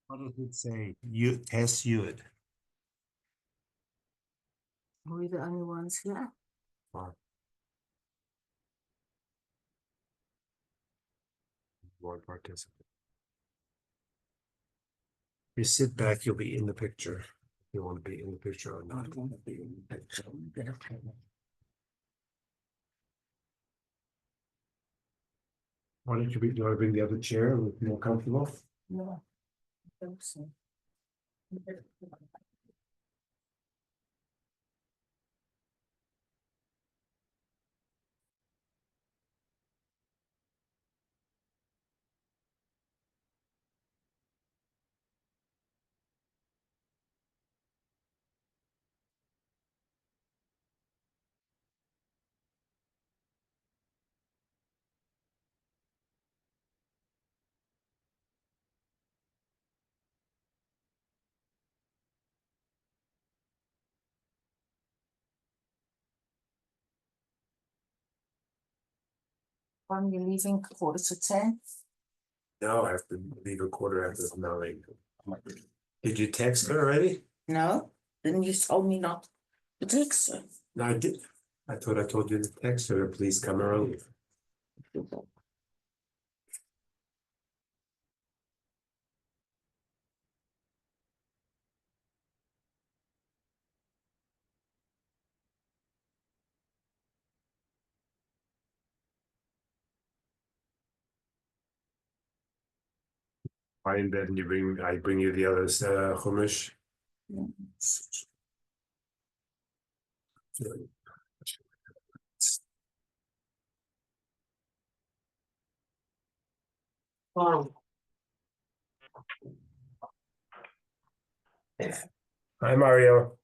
What does it say? You test Yud. Are we the only ones here? Board participant. You sit back, you'll be in the picture. You want to be in the picture or not. Why don't you do I bring the other chair? Look more comfortable? No. I think so. You're leaving 9:45. No, I have to leave a quarter after 9. Did you text her already? No, then you told me not to text her. No, I did. I thought I told you to text her, please come early. Why in bed and I bring you the others, chumash. Oh. Hi, Mario.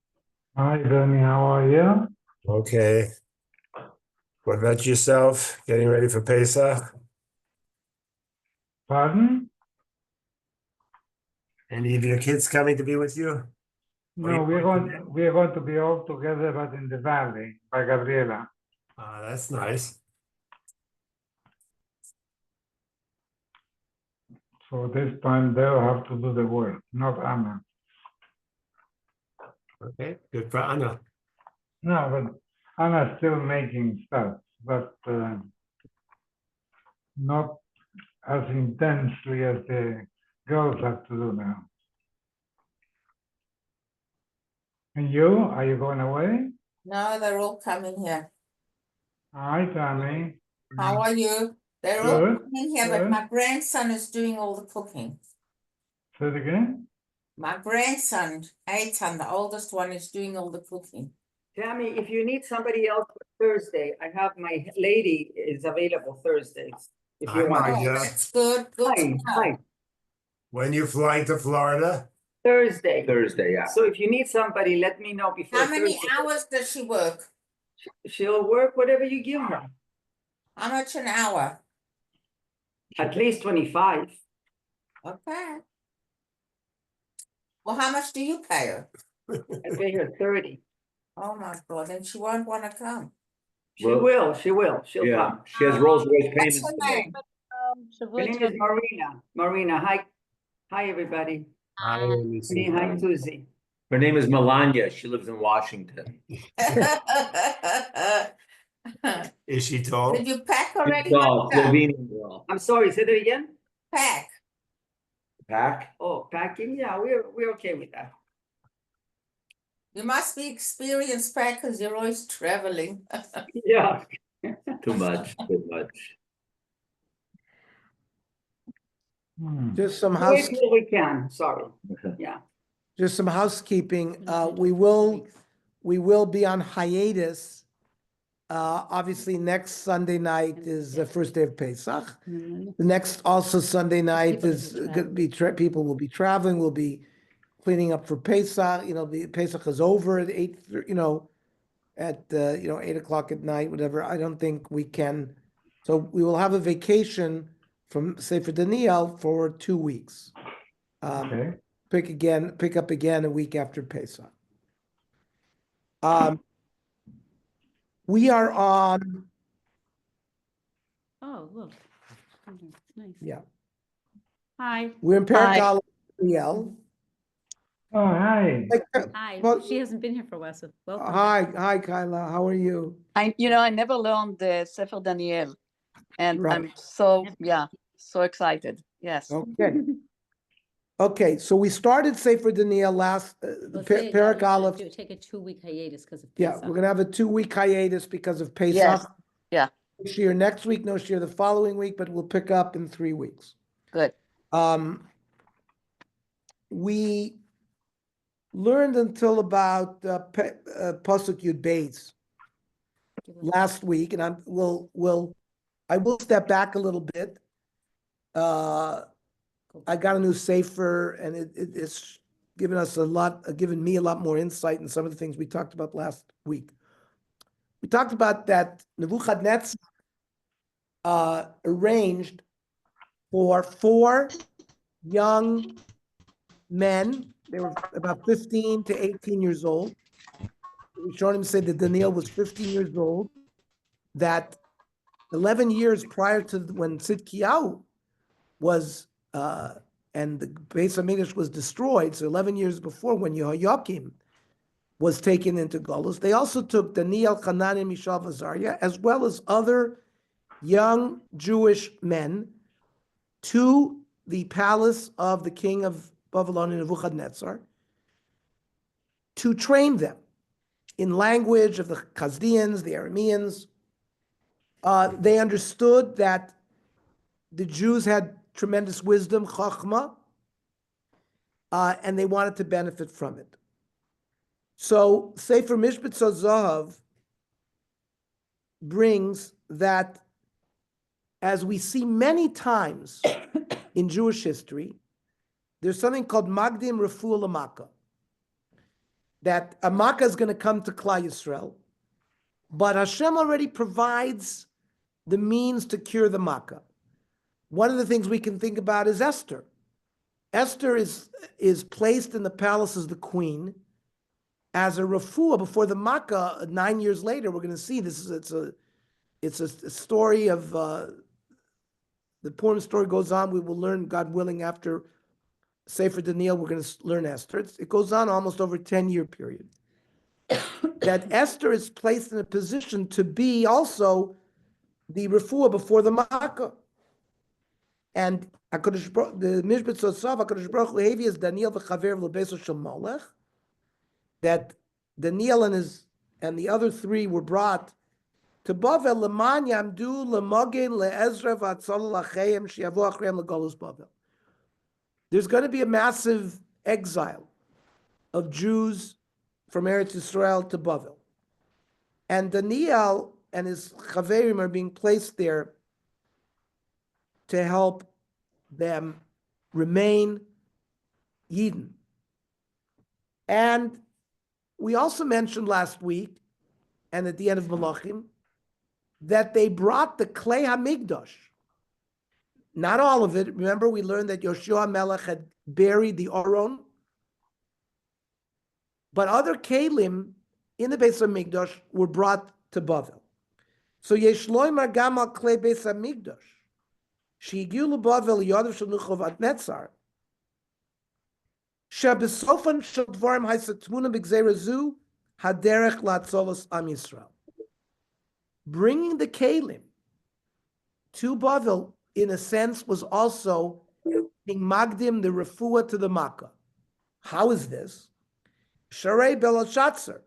Hi, Danny, how are you? Okay. What about yourself? Getting ready for Pesach? Pardon? Any of your kids coming to be with you? No, we're going to be all together, but in the valley by Gabriela. That's nice. So this time they'll have to do the work, not Anna. Okay, good for Anna. No, but Anna's still making stuff, but not as intensely as the girls have to do now. And you, are you going away? No, they're all coming here. Hi, Tammy. How are you? They're all Good, coming here, but good. my grandson is doing all the cooking. Say it again. My grandson, Eitan, the oldest one, is doing all the cooking. Tammy, if you need somebody else for Thursday, I have my lady is available Thursdays. If Hi, you want. Mike. Oh, Yeah. that's good. Good to Hi, know. hi, When you flying to Florida? Thursday. Thursday, yeah. So if you need somebody, let me know before How many Thursday. hours does she work? She'll work whatever you give her, How much an hour? at least 25. Okay. Well, how much do you pay her? I pay her 30. Oh my God, then she won't want to come. Well, She'll Yeah, come. she has Rolls Royce What's payments her to make. name? Her name is Marina. Marina, hi. Hi, everybody. Hi, Lucy. Hi, Susie. Her name is Melania. She lives in Washington. Is she tall? Did you pack already? Well, Martha? Slovenian girl. I'm sorry, say that again? Pack. Pack? Oh, packing, yeah, we're okay with that. You must be experienced packers. You're always traveling. Yeah. Too much, too much. Just some Wait till we can, sorry, yeah. just some housekeeping. We will be on hiatus. Obviously, next Sunday night is the first day of Pesach. The next also Sunday night is gonna be, people will be traveling, we'll be cleaning up for Pesach, the Pesach is over at 8, at, 8 o'clock at night, whatever. I don't think we can. So we will have a vacation from Sefer Daniel for 2 weeks. Okay. Pick up again a week after Pesach. We are on, Oh, look. It's nice. yeah. Hi, We're in Perek Hi. Aleph, Daniel. Oh, hi. hi. Well, She hasn't been here for a while, so welcome. Hi, Kyla. How are you? I never learned the Sefer Daniel, and Right. I'm so excited. Yes. Okay. Okay, so we started Sefer Daniel last, Well, Perek Aleph. Take a 2-week hiatus because of Yeah, Pesach. we're gonna have a 2-week hiatus because of Pesach. Yes. Yeah. No shiur next week, no shiur the following week, but we'll pick up in 3 weeks. Good. We learned until about Pasuk Yud Beis last week, and I will step back a little bit. I got a new sefer, and it's given me a lot more insight in some of the things we talked about last week. We talked about that Nebuchadnezzar arranged for 4 young men. They were about 15 to 18 years old. Rishonim said that Daniel was 15 years old, that 11 years prior to when Tzidkiyahu was, and the Beis HaMikdash was destroyed, so 11 years before when Yehoiakim was taken into Golus, they also took Daniel, Hanani, Mishael, Azariah, as well as other young Jewish men to the palace of the king of Babylon, Nebuchadnezzar, to train them in language of the Chaldeans, the Arameans. They understood that the Jews had tremendous wisdom, chachma, and they wanted to benefit from it. So Sefer Mishpat Zahav brings that, as we see many times in Jewish history, there's something called Magdim Refuah L'Makkah, that a Makkah is going to come to Klal Yisrael, but Hashem already provides the means to cure the Makkah. One of the things we can think about is Esther. Esther is placed in the palace as the queen, as a refuah before the Makkah. 9 years later, we're going to see this. It's a story of the Purim story goes on. We will learn, God willing, after Sefer Daniel, we're going to learn Esther. It goes on almost over a 10-year period. That Esther is placed in a position to be also the refuah before the Makkah. And the Mishpat Sosav, HaKadosh Baruch Hu is Daniel v'chaver l'beso shel Molech, that Daniel and the other 3 were brought to Bavel l'man yamdu l'mogen le'ezra v'atzal l'achayim she'yavo achreim l'golus Bavel. There's going to be a massive exile of Jews from Eretz Yisrael to Bavel. And Daniel and his chaverim are being placed there to help them remain Yidden. And we also mentioned last week, and at the end of Malachim, that they brought the Klei HaMikdash. Not all of it. Remember, we learned that Yoshua Melech had buried the Aron, but other Kelim in the Beis HaMikdash were brought to Bavel. So Yesh Loimar Gam al Klei Beis HaMikdash, Shehigiu LeBavel Yadav Shel Nebuchadnezzar, Shebesofan Shel Dvarim Haisa Tmuna B'Gzeira Zu Haderech Latzolos Am Yisrael. Bringing the Kelim to Bavel, in a sense, was also being Magdim, the refuah to the Makkah. How is this? Sharei Belashatzer,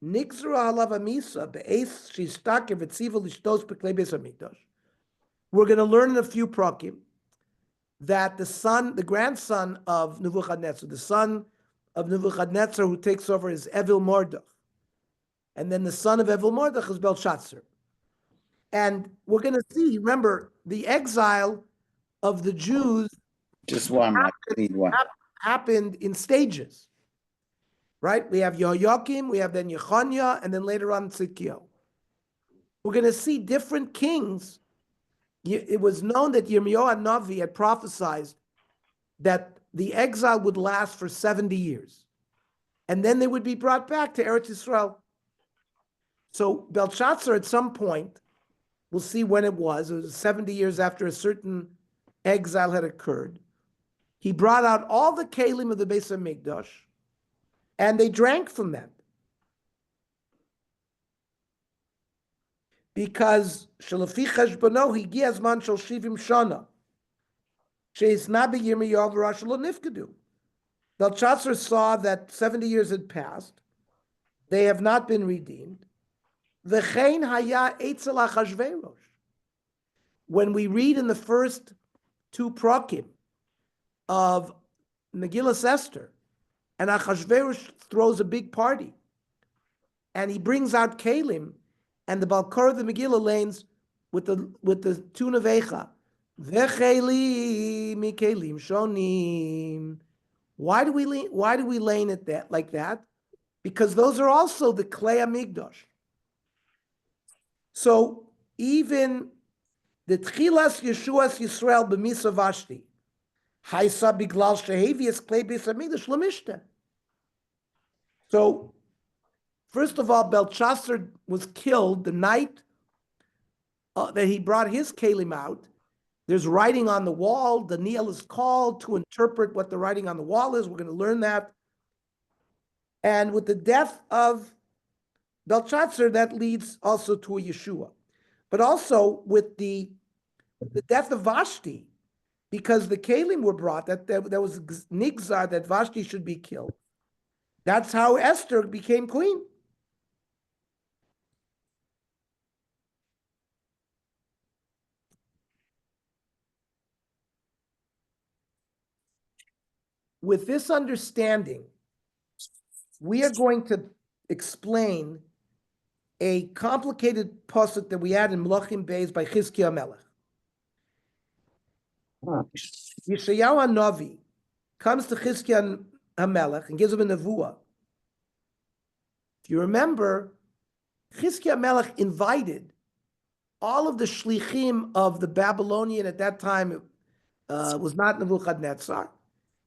Nixru Halav Amisa, Be'ez Shistaker V'tziva Lishtos B'Klei Beis HaMikdash. We're going to learn in a few prakim that the grandson of Nebuchadnezzar, the son of Nebuchadnezzar who takes over is Evil Mordech. And then the son of Evil Mordech is Belshazzar. And we're going to see, remember, the exile of the Jews Just one, Mike. Need one. happened in stages, right? We have Yehoiakim, we have then Yechoniah, and then later on Tzidkiyahu. We're going to see different kings. It was known that Yirmiyahu HaNavi had prophesied that the exile would last for 70 years. And then they would be brought back to Eretz Yisrael. So Belshazzar, at some point, we'll see when it was 70 years after a certain exile had occurred, he brought out all the kelim of the Beis HaMikdash, and they drank from them. Because shelafi cheshbono higia zman shel shivim shana, sheisna b'yirmiyahu v'Rosh lo nifkedu. Belshazzar saw that 70 years had passed; they have not been redeemed. V'chein haya eitzel Achashverosh. When we read in the first two prakim of Megillas Esther, and Achashverosh throws a big party, and he brings out kelim, and the Balkor of the Megillah lanes with the tune of Eicha, V'chelim mikelim shonim. Why do we lane it that like that? Because those are also the Klei HaMikdash. So even the Tchilas Yeshuas Yisrael b'Misa Vashti, Haisa Biglal Shehevius Klei Beis HaMikdash Lemishta. So first of all, Belshazzar was killed the night that he brought his kelim out. There's writing on the wall. Daniel is called to interpret what the writing on the wall is. We're going to learn that. And with the death of Belshazzar, that leads also to a Yeshua. But also with the death of Vashti, because the kelim were brought, that there was nigzar that Vashti should be killed. That's how Esther became queen. With this understanding, we are going to explain a complicated pasuk that we had in Melachim Beis by Chizkiah Melech. Yeshayahu HaNavi comes to Chizkiah HaMelech and gives him a nevuah. If you remember, Chizkiah Melech invited all of the shlichim of the Babylonian at that time, was not Nebuchadnezzar.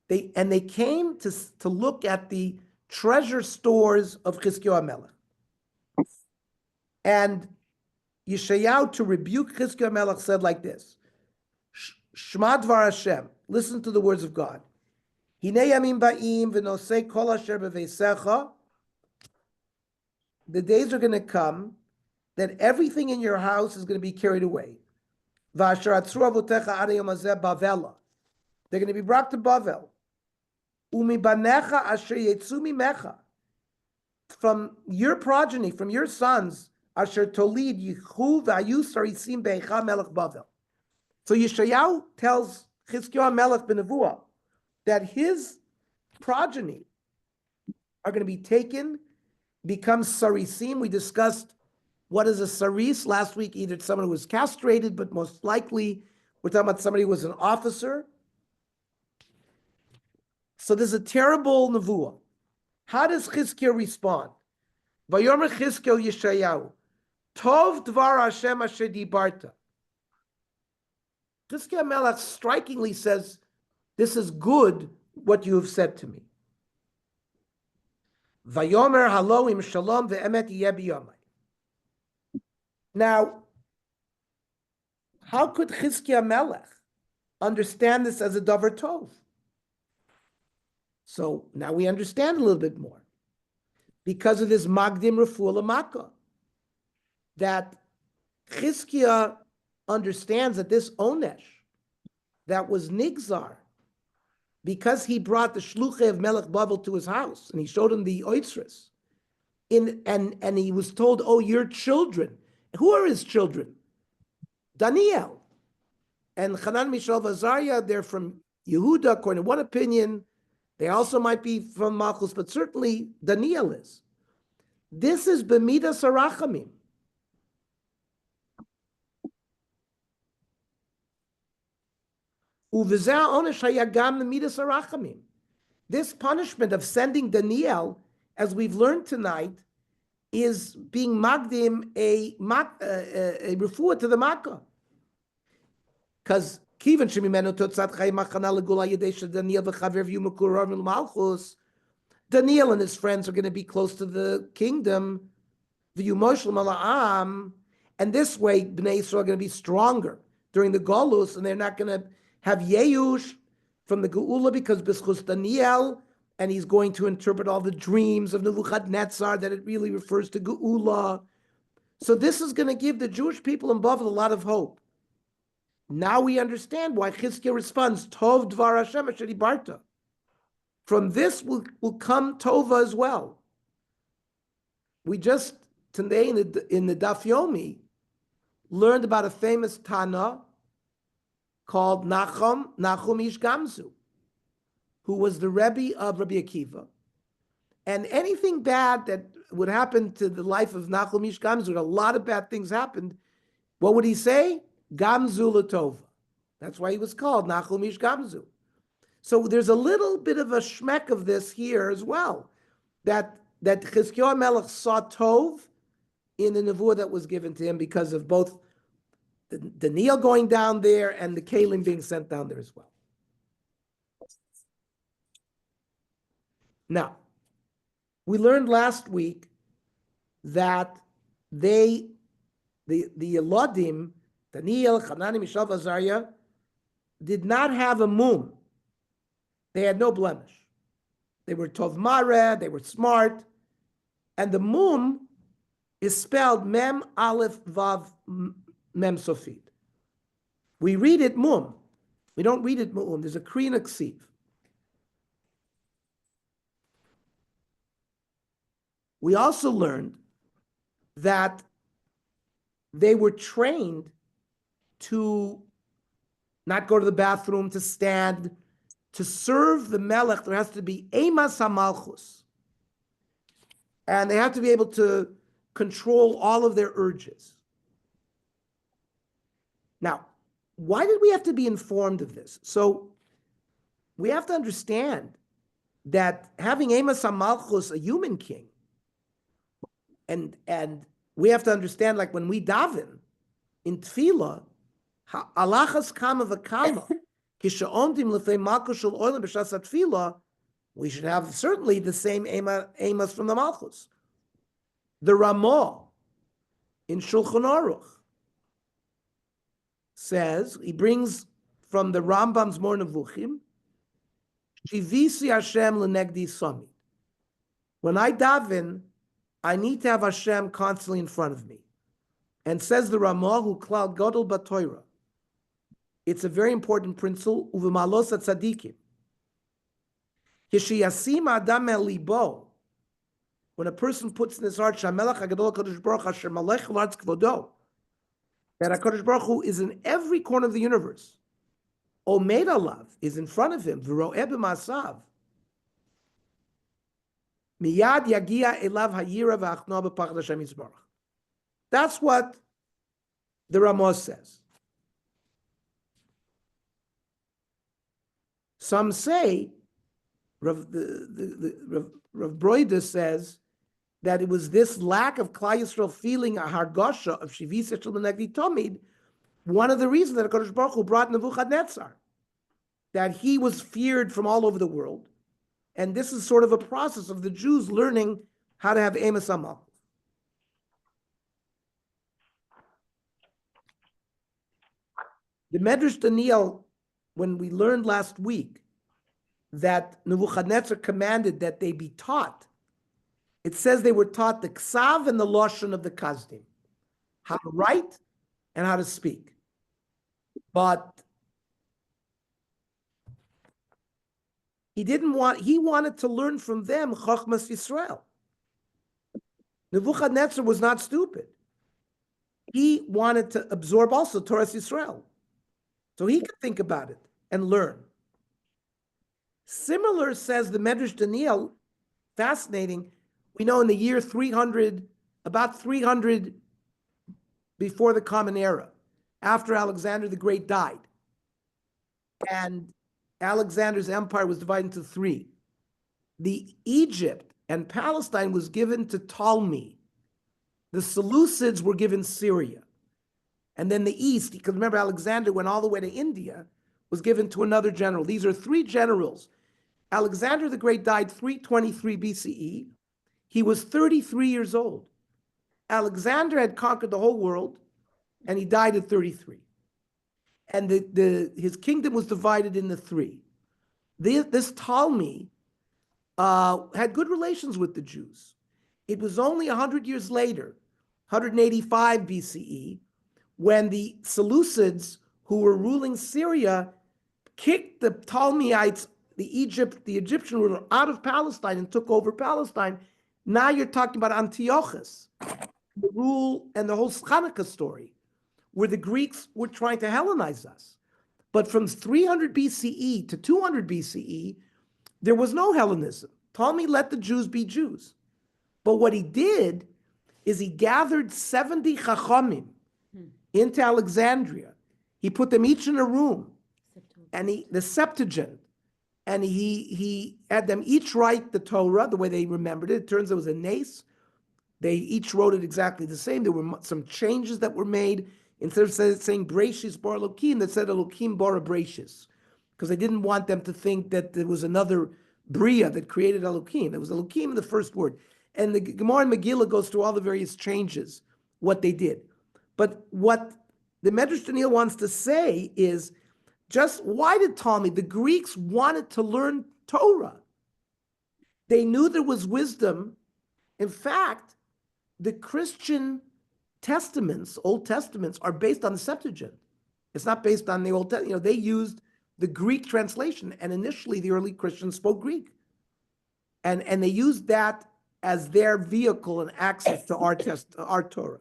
They came to look at the treasure stores of Chizkiah HaMelech. And Yeshayahu, to rebuke Chizkiah HaMelech, said like this: Shema Dvar Hashem, listen to the words of God. Hinei yamim ba'im v'nosei kol asher b'veisecha. The days are going to come that everything in your house is going to be carried away. V'asher atzru avotecha ad hayom hazeh bavela. They're going to be brought to Bavel. Umibanecha asher yetzu mimecha. From your progeny, from your sons, asher tolid yichu v'ayu sarisim be'echa melech Bavel. So Yeshayahu tells Chizkiah Melech b'nevuah that his progeny are going to be taken, become sarisim. We discussed what is a saris last week. Either it's someone who was castrated, but most likely we're talking about somebody who was an officer. So there's a terrible nevuah. How does Chizkiah respond? Vayomer Chizkiah Yeshayahu, Tov dvar Hashem asher dibarta. Chizkiah Melech strikingly says, this is good what you have said to me. Vayomer halo im shalom ve'emet yeh biyomai. Now, how could Chizkiah Melech understand this as a davar tov? So now we understand a little bit more. Because of this Magdim Refuah L'Makkah, that Chizkiah understands that this Onesh, that was Nigzar, because he brought the Shluchei of Melech Bavel to his house, and he showed him the Oitzris, and he was told, oh, your children. Who are his children? Daniel. And Hanan, Mishael, Vazariah, they're from Yehuda, according to one opinion. They also might be from Malchus, but certainly Daniel is. This is B'midas Harachamim. Uv'zeh onesh hayagam B'midas Harachamim. This punishment of sending Daniel, as we've learned tonight, is being magdim a refuah to the Makkah. Because Kivan shemimenu totzat chayim machana legula yedei Daniel v'chaver v'yu mekurav Malchus. Daniel and his friends are going to be close to the kingdom, v'yu moshel mala'am, and this way Bnei Yisrael are going to be stronger during the Golus, and they're not going to have Yeush from the Geula because B'schus Daniel, and he's going to interpret all the dreams of Nebuchadnezzar that it really refers to Geula. So this is going to give the Jewish people in Bavel a lot of hope. Now we understand why Chizkiah responds, Tov Dvar Hashem Asher Dibarta. From this will come Tova as well. We just, today in the Daf Yomi, learned about a famous Tana called Nachum Ish Gamzu, who was the Rebbe of Rabbi Akiva. And anything bad that would happen to the life of Nachum Ish Gamzu, a lot of bad things happened, what would he say? Gamzu Latova. That's why he was called Nachum Ish Gamzu. So there's a little bit of a shmek of this here as well, that Chizkiah Melech saw Tov in the nevuah that was given to him because of both the Nile going down there and the Kalim being sent down there as well. Now, we learned last week that the Elodim, Daniel, Hanani, Mishael, Azariah, did not have a mum. They had no blemish. They were Tov Mare, they were smart, and the mum is spelled Mem Aleph Vav Mem Sofit. We read it mum. We don't read it mu'um. There's a Krina Ksiv. We also learned that they were trained to not go to the bathroom, to stand, to serve the Melech. There has to be Emas HaMalchus. And they have to be able to control all of their urges. Now, why did we have to be informed of this? So we have to understand that having Emas HaMalchus, a human king, and we have to understand, like when we daven in tefillah, alachas kama v'kama, kishaontim l'fei malchus shel olam b'shas tefillah, we should have certainly the same emas from the malchus. The Ramah in Shulchan Aruch says, he brings from the Rambam's Mor Nevuchim, Shivisi Hashem l'negdi sami. When I daven, I need to have Hashem constantly in front of me. And says the Ramah, who klal gadol b'Torah. It's a very important principle, uv'malos tzadikim. Kishiyasim adam el libo, when a person puts in his heart, Shamelach HaGadol HaKadosh Baruch Hu Asher Malech L'Aretz Kvodo, that HaKadosh Baruch Hu is in every corner of the universe. Omed Alav is in front of him, V'ro'eh b'masav. Miyad yagia elav hayira v'achno b'pachad Hashem Yisbarach. That's what the Ramah says. Some say, Rav Broida says that it was this lack of Klal Yisrael feeling a hargasha of Shivisa Shel Negdi Tomid, one of the reasons that HaKadosh Baruch Hu brought Nebuchadnezzar, that he was feared from all over the world. And this is sort of a process of the Jews learning how to have Emes Hamalchus. The Medrash Daniel, when we learned last week that Nebuchadnezzar commanded that they be taught, it says they were taught the Ksav and the Lashon of the Kazdim, how to write and how to speak. But he wanted to learn from them Chochmas Yisrael. Nebuchadnezzar was not stupid. He wanted to absorb also Torah Yisrael. So he could think about it and learn. Similar, says the Medrash Daniel, fascinating. We know in the year 300, about 300 before the Common Era, after Alexander the Great died, and Alexander's empire was divided into three. The Egypt and Palestine was given to Ptolemy. The Seleucids were given Syria. And then the East, because remember Alexander went all the way to India, was given to another general. These are three generals. Alexander the Great died 323 BCE. He was 33 years old. Alexander had conquered the whole world, and he died at 33. And his kingdom was divided into three. This Ptolemy had good relations with the Jews. It was only 100 years later, 185 BCE, when the Seleucids, who were ruling Syria, kicked the Ptolemyites, the Egyptian ruler, out of Palestine and took over Palestine. Now you're talking about Antiochus, the rule and the whole Hanukkah story, where the Greeks were trying to Hellenize us. But from 300 BCE to 200 BCE, there was no Hellenism. Ptolemy let the Jews be Jews. But what he did is he gathered 70 Chachamim into Alexandria. He put them each in a room, and the Septuagint, and he had them each write the Torah the way they remembered it. It turns out it was a nace. They each wrote it exactly the same. There were some changes that were made. Instead of saying Bereshis bar Elokim, they said Elokim bar Bereshis, because they didn't want them to think that there was another Bria that created Elokim. It was Elokim in the first word. And the Gemara and Megillah goes through all the various changes, what they did. But what the Medrash Daniel wants to say is, just why did Ptolemy? The Greeks wanted to learn Torah. They knew there was wisdom. In fact, the Christian Testaments, Old Testaments, are based on the Septuagint. It's not based on the Old Testament. They used the Greek translation, and initially the early Christians spoke Greek. And they used that as their vehicle and access to our Torah.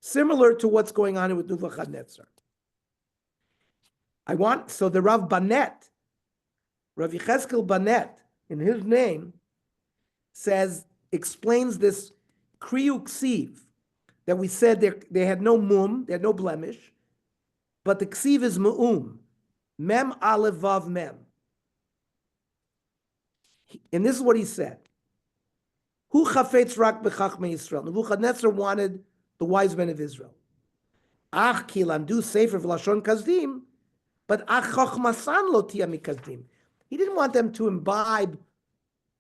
Similar to what's going on with Nebuchadnezzar. So the Rav Banet, Rav Yechezkel Banet, in his name, explains this Kriyu Ksiv, that we said they had no mum, they had no blemish, but the Ksiv is mu'um, mem aleph vav mem. And this is what he said. Hu chafetz rak b'chachmei Yisrael. Nebuchadnezzar wanted the wise men of Israel. Ach ki lamdu sefer v'lashon kazdim, but ach chochmasan lo tia mikazdim. He didn't want them to imbibe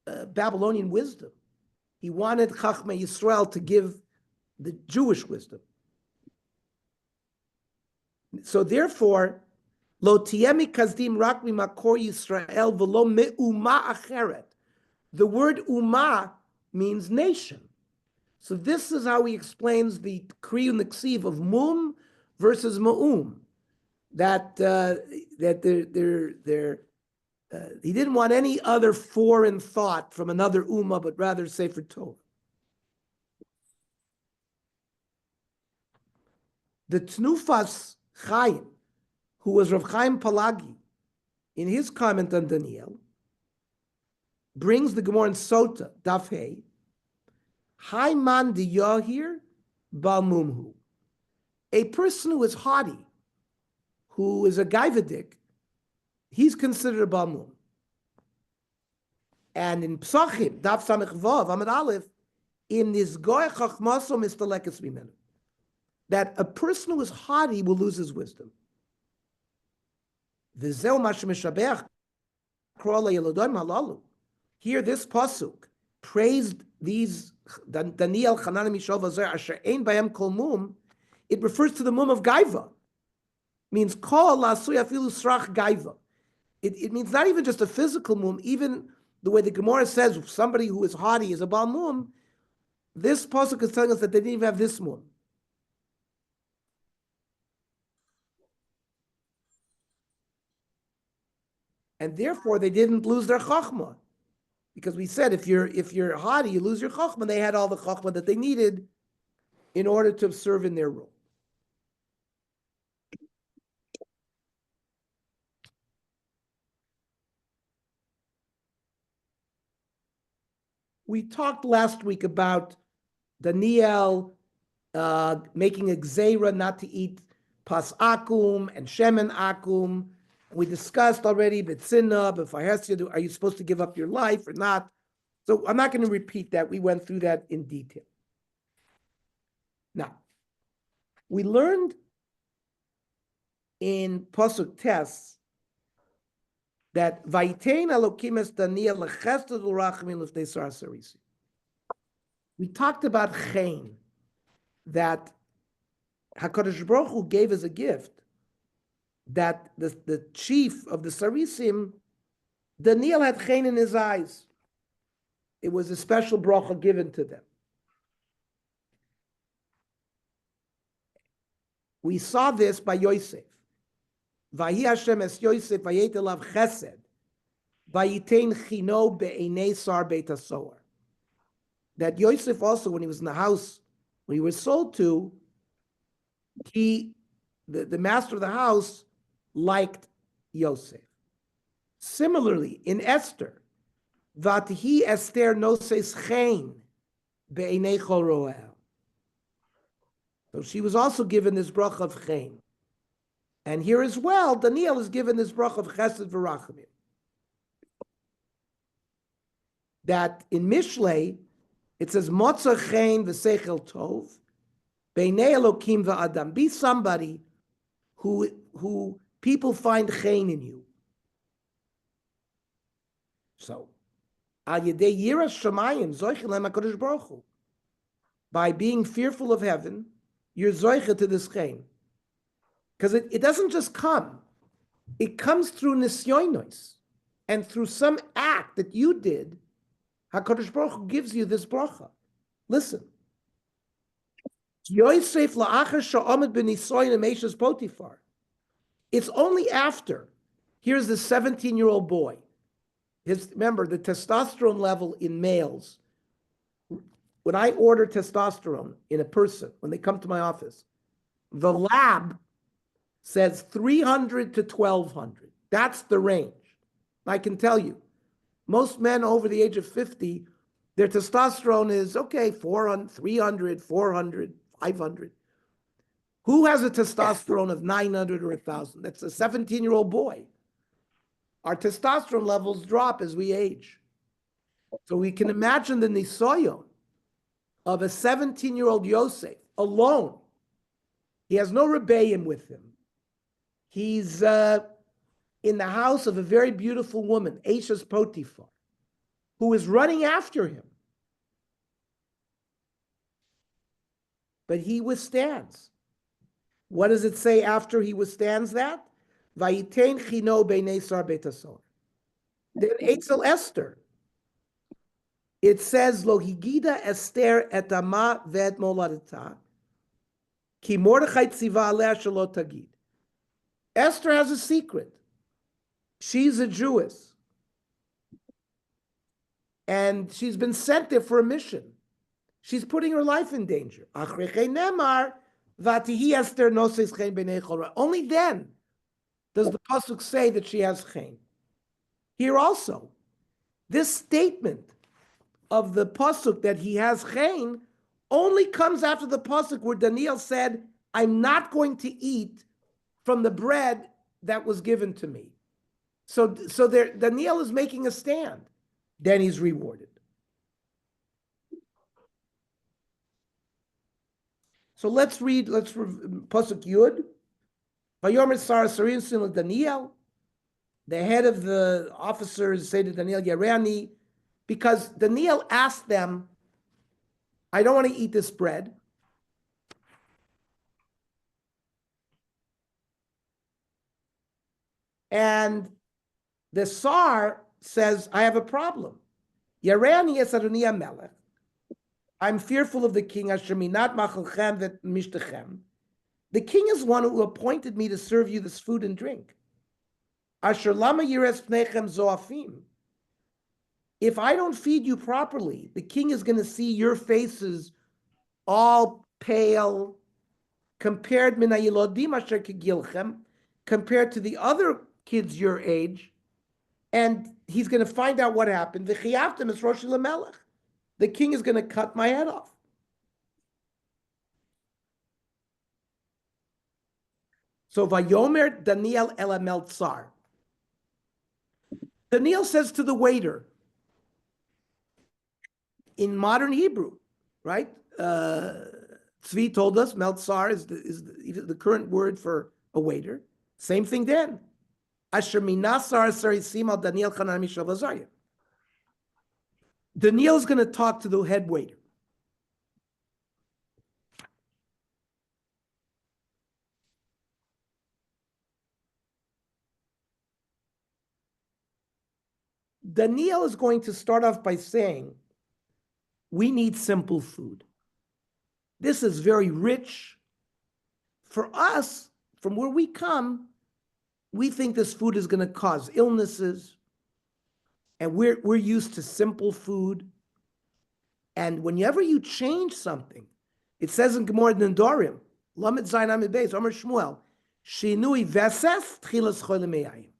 Babylonian wisdom. He wanted Chachmei Yisrael to give the Jewish wisdom. So therefore, lo tiyemi kazdim rak mimakor Yisrael v'lo me'uma acheret. The word umah means nation. So this is how he explains the Kriyu Niksiv of mum versus ma'um. That he didn't want any other foreign thought from another ummah, but rather Sefer Torah. The Tnufas Chaim, who was Rav Chaim Palagi, in his comment on Daniel, brings the Gemara in Sota, Daf Hey, Haiman de Yahir Balmumhu. A person who is haughty, who is a Gaivadik, he's considered a Balmum. And in Psachim, Daf Samech Vav, Amid Aleph, in this Goy Chachmaso Mistalekes Mimenu, that a person who is haughty will lose his wisdom. V'zeu ma shemishabeach kro le'yelodoim halalu. Here, this pasuk praised these Daniel, Hanan, Mishael, Vazer, Asher Ein Bahem Kol Mum. It refers to the mum of Gaiva. Means kol la'asui afilu srach Gaiva. It means not even just a physical mum, even the way the Gemara says somebody who is haughty is a Baal mum. This pasuk is telling us that they didn't even have this mum. And therefore, they didn't lose their chachma, because we said if you're haughty, you lose your chachma. They had all the chachma that they needed in order to serve in their role. We talked last week about Daniel making a gzeira not to eat pas akum and shemen akum. We discussed already B'tzina, B'fahesya, are you supposed to give up your life or not? So I'm not going to repeat that. We went through that in detail. Now, we learned in Pasuk Tes that Vayitein Elokim es Daniel lechesed u'rachmin l'fnei sar sarisi. We talked about Chain, that HaKadosh Baruch Hu gave as a gift that the chief of the Sarisim, Daniel had chen in his eyes. It was a special bracha given to them. We saw this by Yosef. Vahi Hashem es Yosef vayet elav chesed vayitein chino be'einei sar beit hasoar. That Yosef also, when he was in the house, when he was sold to, the master of the house liked Yosef. Similarly, in Esther, Vatihi Esther noses chen be'einei chol roel. So she was also given this bracha of chen. And here as well, Daniel is given this bracha of chesed v'rachamim. That in Mishlei, it says, Motza chen v'seichel tov, beinei Elokim v'adam. Be somebody who people find chen in you. So, al yedei yiras shamayim, zoichen lehem HaKadosh Baruch Hu. By being fearful of heaven, you're zoicha to this chen. Because it doesn't just come. It comes through nisyonos. And through some act that you did, HaKadosh Baruch Hu gives you this bracha. Listen. Yosef la'achar sha'omed b'nisoyin emeshes Potifar. It's only after. Here's the 17-year-old boy. Remember, the testosterone level in males, when I order testosterone in a person, when they come to my office, the lab says 300 to 1200. That's the range. I can tell you, most men over the age of 50, their testosterone is, okay, 400, 300, 400, 500. Who has a testosterone of 900 or 1,000? That's a 17-year-old boy. Our testosterone levels drop as we age. So we can imagine the nisoyon of a 17-year-old Yosef alone. He has no rebellion with him. He's in the house of a very beautiful woman, Eshes Potifar, who is running after him. But he withstands. What does it say after he withstands that? Vayitein chino beinei sar beit hasoar. Then Eitzel Esther. It says, Lo higida Esther et ama ve'et moladeta, ki Mordechai tziva alea shelo tagid. Esther has a secret. She's a Jewess. And she's been sent there for a mission. She's putting her life in danger. Only then does the pasuk say that she has chen. Here also, this statement of the pasuk that he has chen only comes after the pasuk where Daniel said, I'm not going to eat from the bread that was given to me. So there, Daniel is making a stand. Then he's rewarded. So let's read pasuk Yud. Vayomer Sar Sarin Sin Daniel. The head of the officers say to Daniel, Yarani, because Daniel asked them, I don't want to eat this bread. And the Sar says, I have a problem. Yarani es Adoni HaMelech. I'm fearful of the king. Asher minat machalchem vet mishtechem. The king is one who appointed me to serve you this food and drink. Asher lama yires pnechem zoafim. If I don't feed you properly, the king is going to see your faces all pale, compared min hayilodim asher kegilchem, compared to the other kids your age, and he's going to find out what happened. V'chiyavtem es rosh lemelech. The king is going to cut my head off. So Vayomer Daniel el Meltzar. Daniel says to the waiter, in modern Hebrew, right? Tzvi told us Meltzar is the current word for a waiter. Same thing then. Asher minasar sarisim al Daniel Chanan Mishav Azariah. Daniel's going to talk to the head waiter. Daniel is going to start off by saying, we need simple food. This is very rich. For us, from where we come, we think this food is going to cause illnesses. And we're used to simple food. And whenever you change something, it says in Gemara Nedarim, Lamed Zayin Amid Beis, Omer Shmuel, Shinui Veses Tchilas Chol Me'ayim.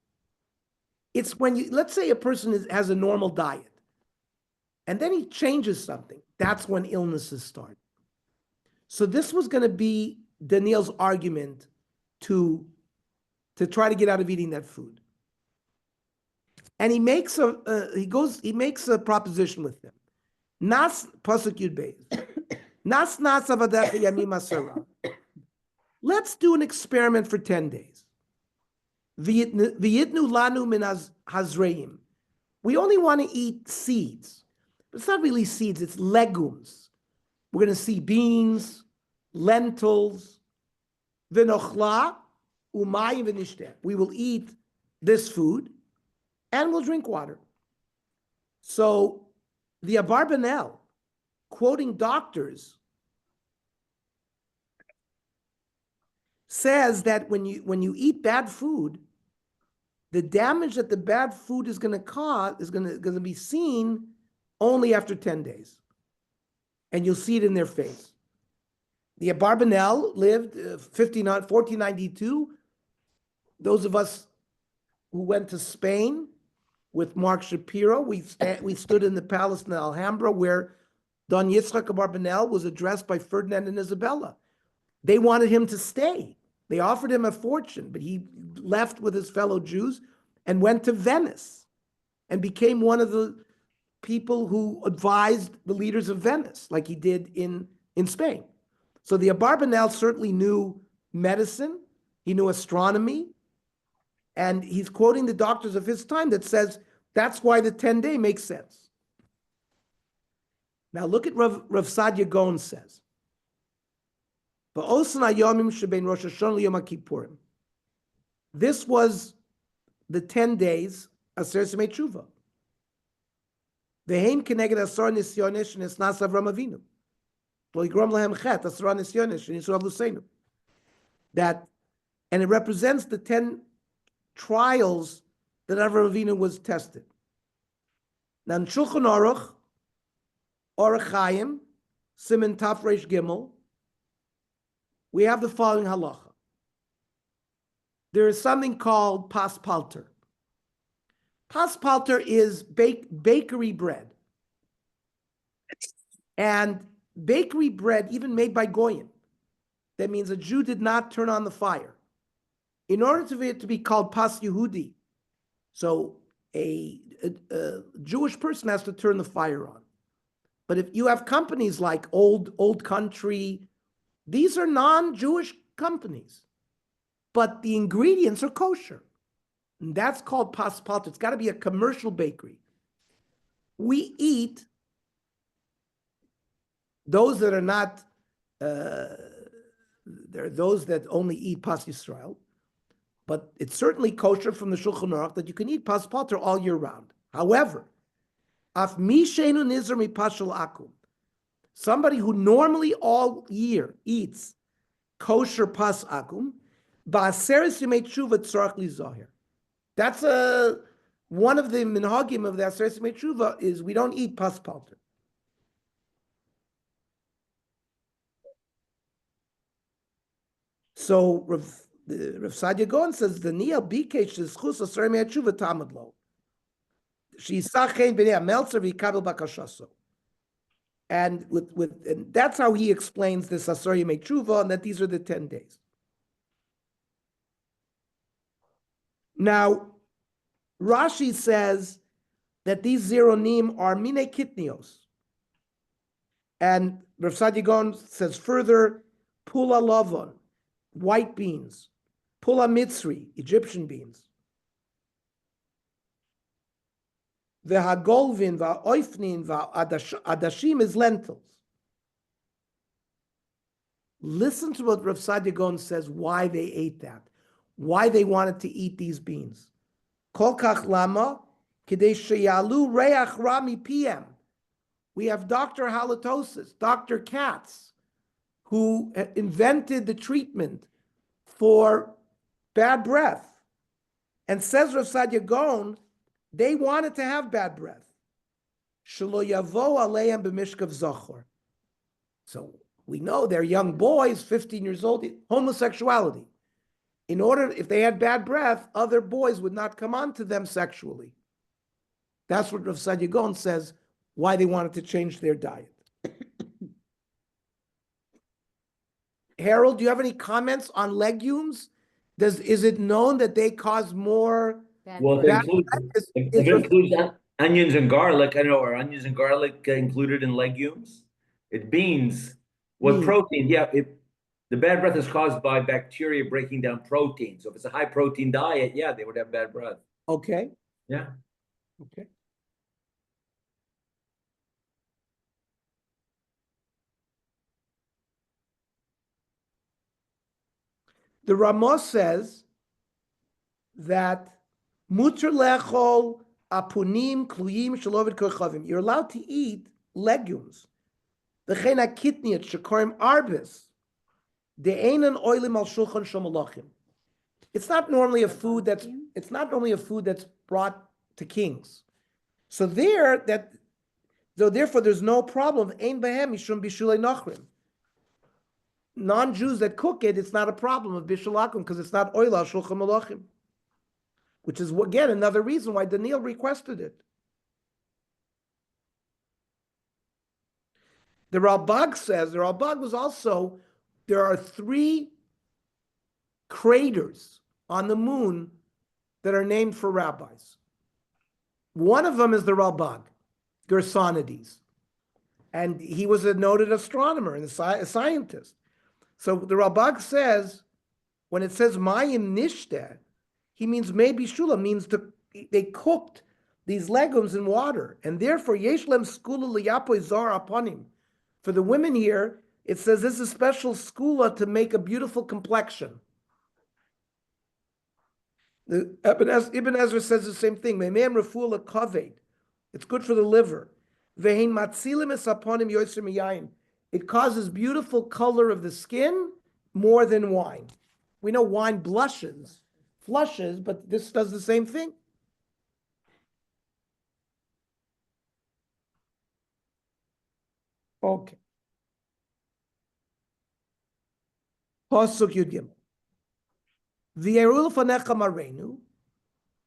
It's when you, let's say a person has a normal diet, and then he changes something. That's when illnesses start. So this was going to be Daniel's argument to try to get out of eating that food. And he makes a proposition with them. Nas pasuk yud beis. Nas avadecha yamim asara. Let's do an experiment for 10 days. V'yitnu lanu min hazreim. We only want to eat seeds. But it's not really seeds, it's legumes. We're going to see beans, lentils, v'nochla, umayim v'nishteh. We will eat this food and we'll drink water. So the Abarbanel, quoting doctors, says that when you eat bad food, the damage that the bad food is going to cause is going to be seen only after 10 days. And you'll see it in their face. The Abarbanel lived 1492. Those of us who went to Spain with Mark Shapiro, we stood in the palace in the Alhambra where Don Yitzchak Abarbanel was addressed by Ferdinand and Isabella. They wanted him to stay. They offered him a fortune, but he left with his fellow Jews and went to Venice and became one of the people who advised the leaders of Venice, like he did in Spain. So the Abarbanel certainly knew medicine, he knew astronomy, and he's quoting the doctors of his time that says that's why the 10-day makes sense. Now look at Rav Sadia Gaon says. This was the 10 days Aser Simei Tshuva. Ve'hem keneged asar nisyonesh nesnas Avram Avinu. Lo yigrom lahem chet asar nisyonesh nisur avluseinu. That, and it represents the 10 trials that Avram Avinu was tested. Now in Shulchan Aruch, Orach Chaim, Siman Taf Reish Gimel, we have the following halacha. There is something called pas palter. Pas palter is bakery bread. And bakery bread, even made by Goyim, that means a Jew did not turn on the fire. In order for it to be called pas Yehudi, so a Jewish person has to turn the fire on. But if you have companies like Old Country, these are non-Jewish companies, but the ingredients are kosher. And that's called pas palter. It's got to be a commercial bakery. We eat those that are not, there are those that only eat pas Yisrael, but it's certainly kosher from the Shulchan Aruch that you can eat pas palter all year round. However, af mi sheinu nizar mi pashel akum, somebody who normally all year eats kosher pas akum, ba'aseres yemei tshuva tzarach li zahir. That's one of the minhagim of the Aseres Yemei Tshuva is we don't eat pas palter. So Rav Sadia Gaon says the Nia Bikesh Zchus Aseres Yemei Tshuva Tamad Lo. She sachein b'nei Meltzer v'ikabel bakashaso. And and that's how he explains this Aseres Yemei Tshuva, and that these are the 10 days. Now, Rashi says that these zeronim are mine kitnios. And Rav Sadia Gaon says further, pula lavon, white beans, pula mitzri, Egyptian beans. V'hagolvin, v'oifnin, v'adashim is lentils. Listen to what Rav Sadia Gaon says, why they ate that. Why they wanted to eat these beans. Kol kach lama, Kidei sheyalu reach rami PM. We have Dr. Halitosis, Dr. Katz, who invented the treatment for bad breath. And says Rav Sadia Gaon, they wanted to have bad breath. Shelo yavo aleim b'mishkav zochor. So we know they're young boys, 15 years old, homosexuality. In order, if they had bad breath, other boys would not come on to them sexually. That's what Rav Sadia Gaon says, why they wanted to change their diet. Harold, do you have any comments on legumes? Is it known that they cause more? Bad Well, breath. if it includes onions and garlic, I don't know, are onions and garlic included in legumes? Beans, what Beans. protein, yeah, the bad breath is caused by bacteria breaking down protein. So if it's a high protein diet, yeah, they would have bad breath. Okay, Yeah. okay. The Ramos says that muter lechol apunim kluyim shalovid kochavim. You're allowed to eat legumes. V'chein hakitniot shekorim arbis de'enan oilim al shulchan shomalachim. It's not normally a food that's brought to kings. So therefore there's no problem. Ein behem mishum bishulei nachrim. Non-Jews that cook it, it's not a problem of bishulakum because it's not oil al shulchan malachim, which is again another reason why Daniel requested it. The Ralbag says there are 3 craters on the moon that are named for rabbis. One of them is the Ralbag, Gersonides, and he was a noted astronomer and a scientist. So the Ralbag says, when it says Mayim Nishteh, he means maybe Shula means they cooked these legumes in water, and therefore Yeshlem Skula Liyapoy Zar Aponim. For the women here, it says this is a special skula to make a beautiful complexion. The Ibn Ezra says the same thing. Me'meim refuah lekaved. It's good for the liver. Ve'hein matzilim es aponim yoser miyayin. It causes beautiful color of the skin more than flushes, but this does the same thing. Okay. Pasuk Yud Gimel. V'yerul fanecha marenu.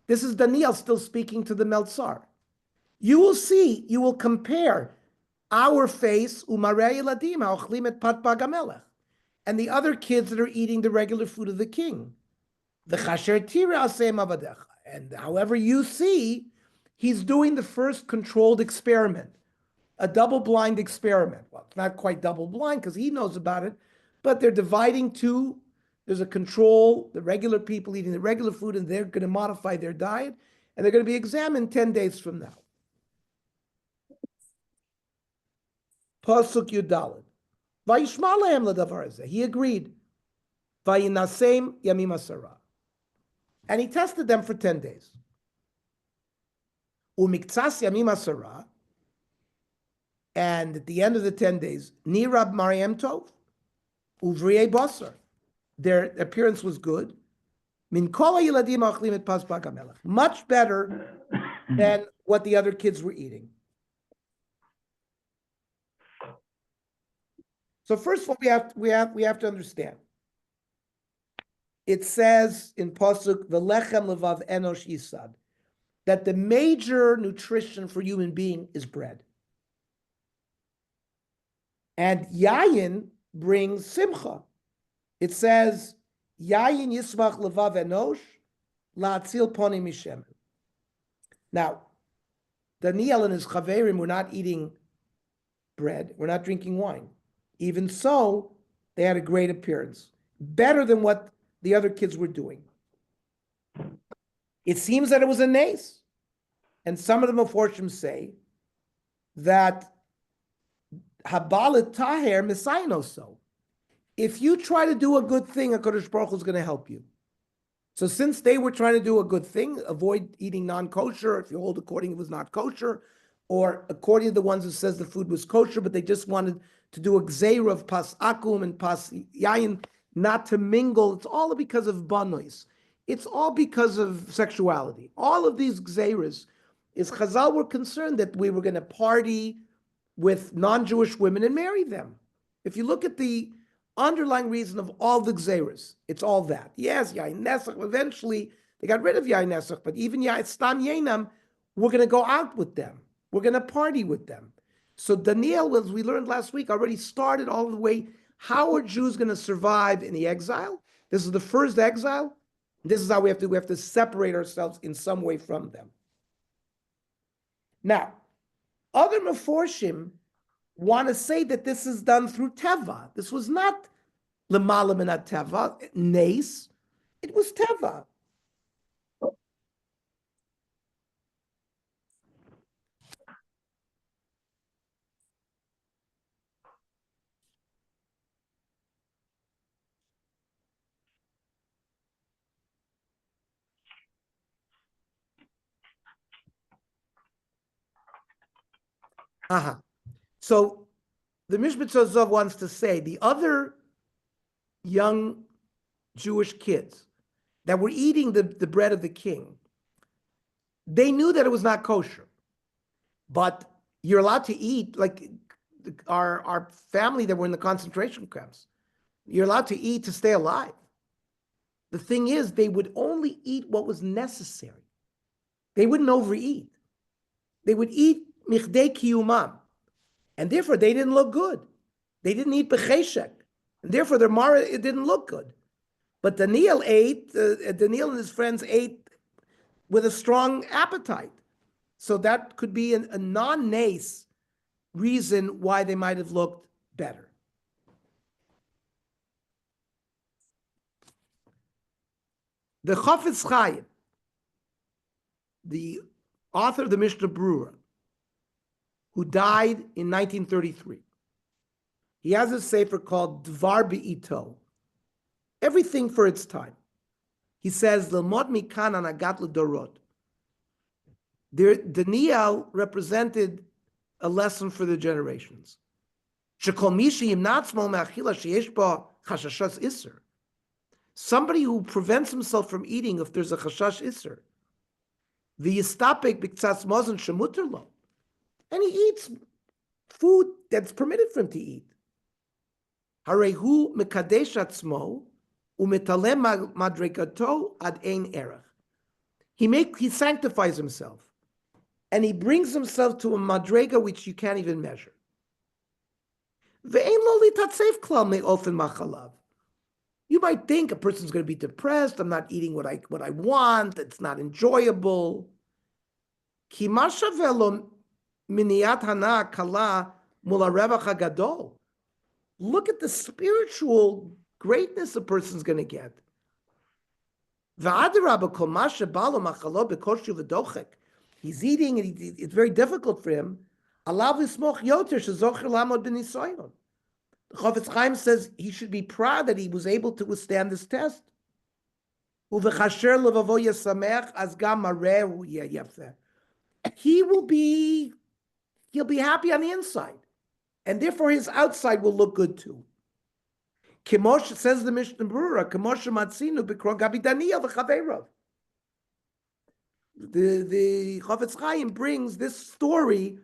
This is Daniel still speaking to the Meltzar. You will compare our face, umarei ladim ha'ochlim et pat bagamelech, and the other kids that are eating the regular food of the king. V'chasher tira asem avadecha. And however you see, he's doing the first controlled experiment, a double-blind experiment. Well, it's not quite double-blind because he knows about it, but they're dividing two. There's a control, the regular people eating the regular food, and they're going to modify their diet, and they're going to be examined 10 days from now. Pasuk Yudalid. Vayishma lehem ladavar hazeh. He agreed. Vayinasem yamim asara. And he tested them for 10 days. Umiktsas yamim asara. And at the end of the 10 days, Nirab Mariam Tov, Uvriyei Basar. Their appearance was good. Min kol ha'yeladim ha'ochlim et pas bagamelech. Much better than what the other kids were eating. So first of all, we have to understand. It says in Pasuk, V'lechem levav enosh yisad, that the major nutrition for human being is bread. And yayin brings simcha. It says, yayin yismach levav enosh, la'atzil poni mishem. Now, Daniel and his chaverim were not eating bread, we're not drinking wine. Even so, they had a great appearance, better than what the other kids were doing. It seems that it was a nace. And some of the Meforshim say that Habalat Taher Messiah so. If you try to do a good thing, HaKadosh Baruch Hu is going to help you. So since they were trying to do a good thing, avoid eating non-kosher, if you hold according it was not kosher, or according to the ones who says the food was kosher, but they just wanted to do a gzeira of pas akum and pas yayin, not to mingle. It's all because of banois. It's all because of sexuality. All of these gzeiras is Chazal were concerned that we were going to party with non-Jewish women and marry them. If you look at the underlying reason of all the gzeiras, it's all that. Yes, yayin nesach. Eventually, they got rid of yayin nesach, but even yayin stam yainam, we're going to go out with them. We're going to party with them. So Daniel, as we learned last week, already started all the way. How are Jews going to survive in the exile? This is the first exile. This is how we have to separate ourselves in some way from them. Now, other Meforshim want to say that this is done through Teva. This was not Lemala Minat Teva, Nes. It was Teva. So the Mishpat Zov wants to say the other young Jewish kids that were eating the bread of the king, they knew that it was not kosher. But you're allowed to eat, like our family that were in the concentration camps, you're allowed to eat to stay alive. The thing is, they would only eat what was necessary. They wouldn't overeat. They would eat michdei kiyumam. And therefore, they didn't look good. They didn't eat becheshek. And therefore, their mara, it didn't look good. But Daniel ate, Daniel and his friends ate with a strong appetite. So that could be a non-nace reason why they might have looked better. The Chafetz Chaim, the author of the Mishnah Berurah, who died in 1933. He has a sefer called Dvar Be'ito, everything for its time. He says, L'mod mikan anagat l'dorot. Daniel represented a lesson for the generations. Shekol mishi yimnatzmo me'achila sheyesh bo chashashas iser. Somebody who prevents himself from eating if there's a chashash iser. V'yistapek b'ktzas mozen shemuter lo. And he eats food that's permitted for him to eat. Harehu mekadesh atzmo umetalem madregato ad ein erech. He sanctifies himself, and he brings himself to a madrega which you can't even measure. Ve'ein lo litatzev klal me'ofen machalav. You might think a person's going to be depressed. I'm not eating what I want. It's not enjoyable. Ki mashavelo Miniat hana kala mula revach hagadol. Look at the spiritual greatness a person's going to get. He's eating and it's very difficult for him. The Chafetz Chaim says he should be proud that he was able to withstand this test. He'll be happy on the inside, and therefore his outside will look good too. Kimosh says the Mishnah Berurah, Kimosh matzinu b'krog Gabi Daniel v'chaveirav. The Chafetz Chaim brings this story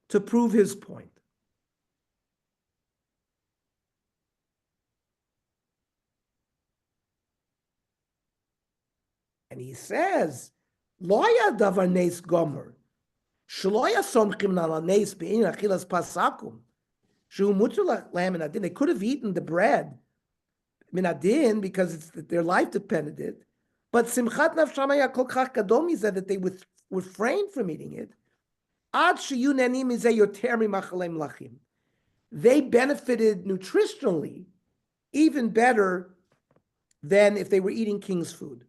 to prove his point. And he says, Lo haya davar nes gomer. They could have eaten the bread minadin because their life depended it. But simchat nafsham kol kach gadol said that they refrained from eating it. They benefited nutritionally even better than if they were eating king's food.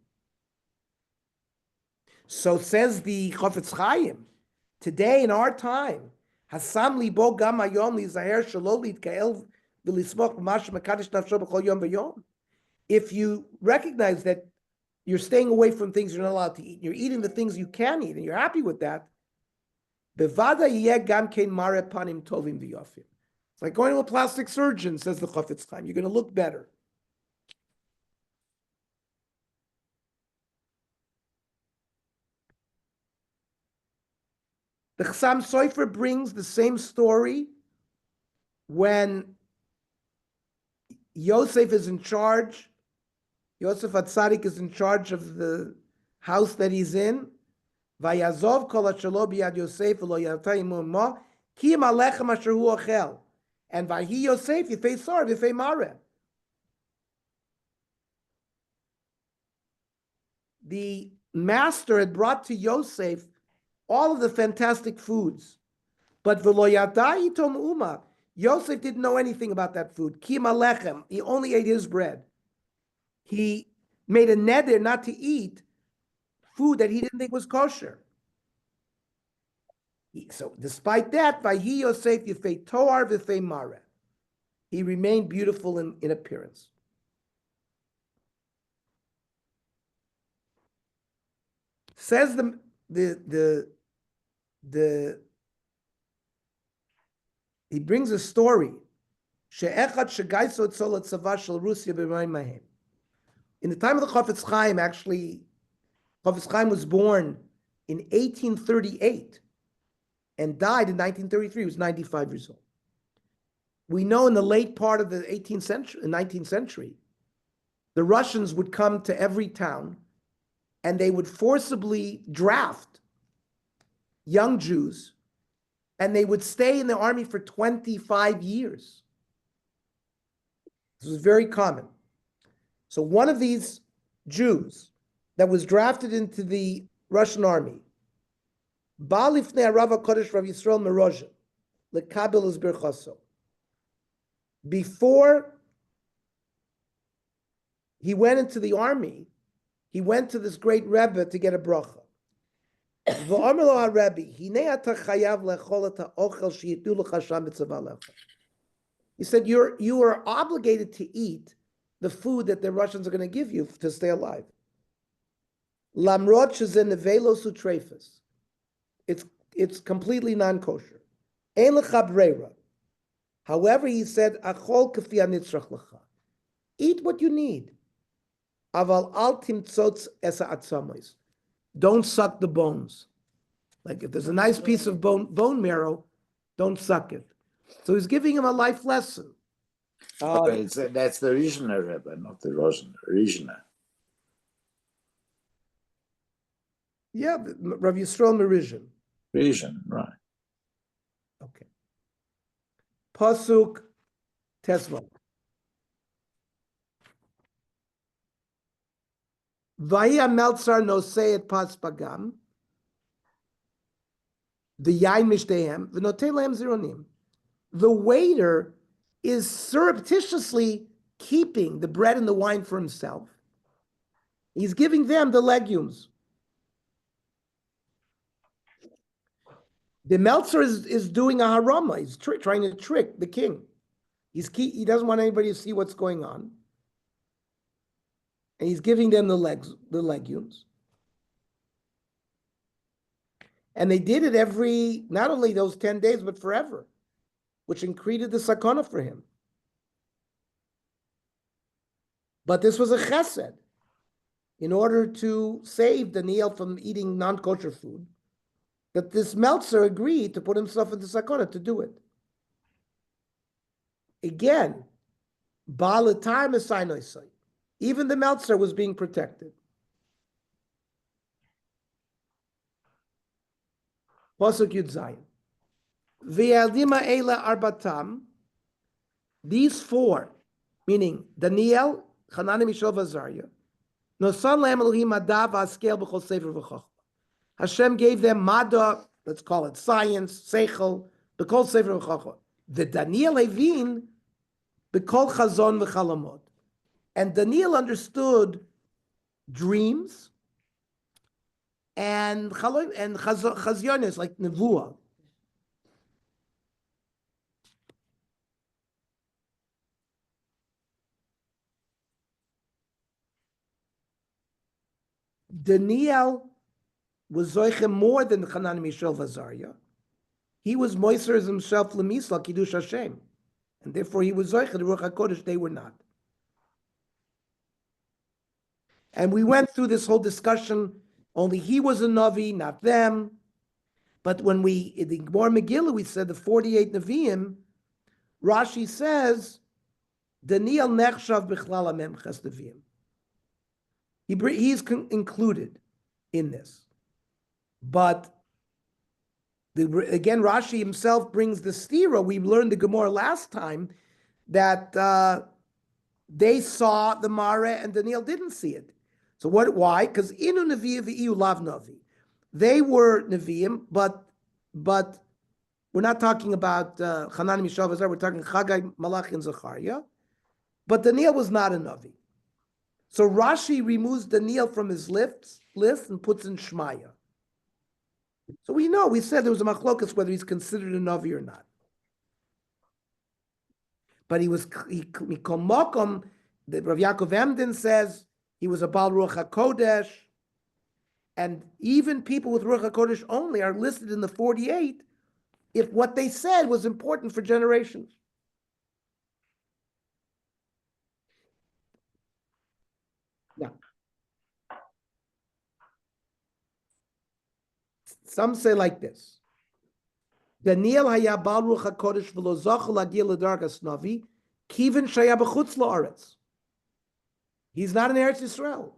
So says the Chafetz Chaim, today in our time, Hasam libo gam hayom lizaher shelo litkael v'lismoch b'mashem mekadosh nafsho b'chol yom v'yom. If you recognize that you're staying away from things you're not allowed to eat. You're eating the things you can eat, and you're happy with that. Bevada yeh gam kein mare panim tovim v'yofim. It's like going to a plastic surgeon, says the Chafetz Chaim. You're going to look better. The Chassam Sofer brings the same story when Yosef is in charge. Yosef HaTzadik is in charge of the house that he's in. Vayazov kol hashelo biyad Yosef v'lo yata imu imo ki im alechem asher hu ochel. And Vahi Yosef yifei sor v'yifei mareh. The master had brought to Yosef all of the fantastic foods, but v'lo yata itom uma. Yosef didn't know anything about that food. Ki im alechem. He only ate his bread. He made a neder not to eat food that he didn't think was kosher. So despite that, Vahi Yosef Yifei Toar V'Fei Mareh. He remained beautiful in appearance. Says he brings a story. She'echad shegaiso tzol tzava shel Russia b'mayim mahem. In the time of the Chafetz Chaim, actually, Chafetz Chaim was born in 1838 and died in 1933. He was 95 years old. We know in the late part of the 18th century, 19th century, the Russians would come to every town and they would forcibly draft young Jews, and they would stay in the army for 25 years. This was very common. So one of these Jews that was drafted into the Russian army, Ba'alifnei Rav HaKodesh Rav Yisrael Merozhin, lekabel es birchaso. Before he went into the army, he went to this great Rebbe to get a bracha. V'omer lo HaRebbe, hinei ata chayav lechol et ha'ochel sheyitu lecha Hashem b'tzava lecha. He said, you are obligated to eat the food that the Russians are going to give you to stay alive. Lamrot shezen nevelos utrefes. It's completely non-kosher. Ein lecha breira. However, he said, achol kafi anitzrach lecha. Eat what you need. Aval al timtzotz esa atzamos. Don't suck the bones. Like if there's a nice piece of bone marrow, don't suck it. So he's giving him a life lesson. That's the original Rebbe, not the Russian original. Yeah, Rav Yisrael Merozhin. Region, right. Okay. Pasuk Tesla. Vaya Meltzar nosei et pas pagam. The yain mishtehem v'notei lehem zironim. The waiter is surreptitiously keeping the bread and the wine for himself. He's giving them the legumes. The Meltzer is doing a harama. He's trying to trick the king. He doesn't want anybody to see what's going on. And he's giving them the legumes. And they did it not only those 10 days, but forever, which increased the sakana for him. But this was a chesed. In order to save Daniel from eating non-kosher food, that this Meltzer agreed to put himself into sakana to do it. Again, Ba'alatar Mesainoisai. Even the Meltzer was being protected. Pasuk Yud Zayin. V'yaldima eila arbatam. These four, meaning Daniel, Hanani, Mishael, Azariah, Nosan lehem Elohim madav askel b'chol sefer v'chochma. Hashem gave them mada, let's call it science, seichel, b'kol sefer v'chochma. The Daniel Levin, b'kol chazon v'chalamot. And Daniel understood dreams and chazyonis, like nevuah. Daniel was zoichem more than Hanan, Mishael, Vazaria. He was moiser himself lemisla kiddush Hashem, and therefore he was zoichem the Ruach Hakodesh. They were not. And we went through this whole discussion. Only he was a navi, not them. But when we in the Gemara Megillah, we said the 48 Nevi'im. Rashi says Daniel nechshav bichlal memches Nevi'im. He's included in this. But again, Rashi himself brings the stira. We learned the Gemara last time that they saw the Mara and Daniel didn't see it. So why? Because inu nevi'im v'iyu lav navi. They were nevi'im, but we're not talking about Hanan, Mishael, Vazaria. We're talking Chagai, Malachi, and Zechariah. But Daniel was not a navi. So Rashi removes Daniel from his list and puts in Shmaya. So we said there was a machlokas whether he's considered a navi or not. But he Mikol Mokom, the Rav Yaakov Emden says he was a Baal Ruach HaKodesh, and even people with Ruach HaKodesh only are listed in the 48 if what they said was important for generations. Now, some say like this: Daniel haya Baal Ruach HaKodesh v'lo zachal lagia l'dargas navi kiven shaya b'chutz la'aretz. He's not in Eretz Yisrael.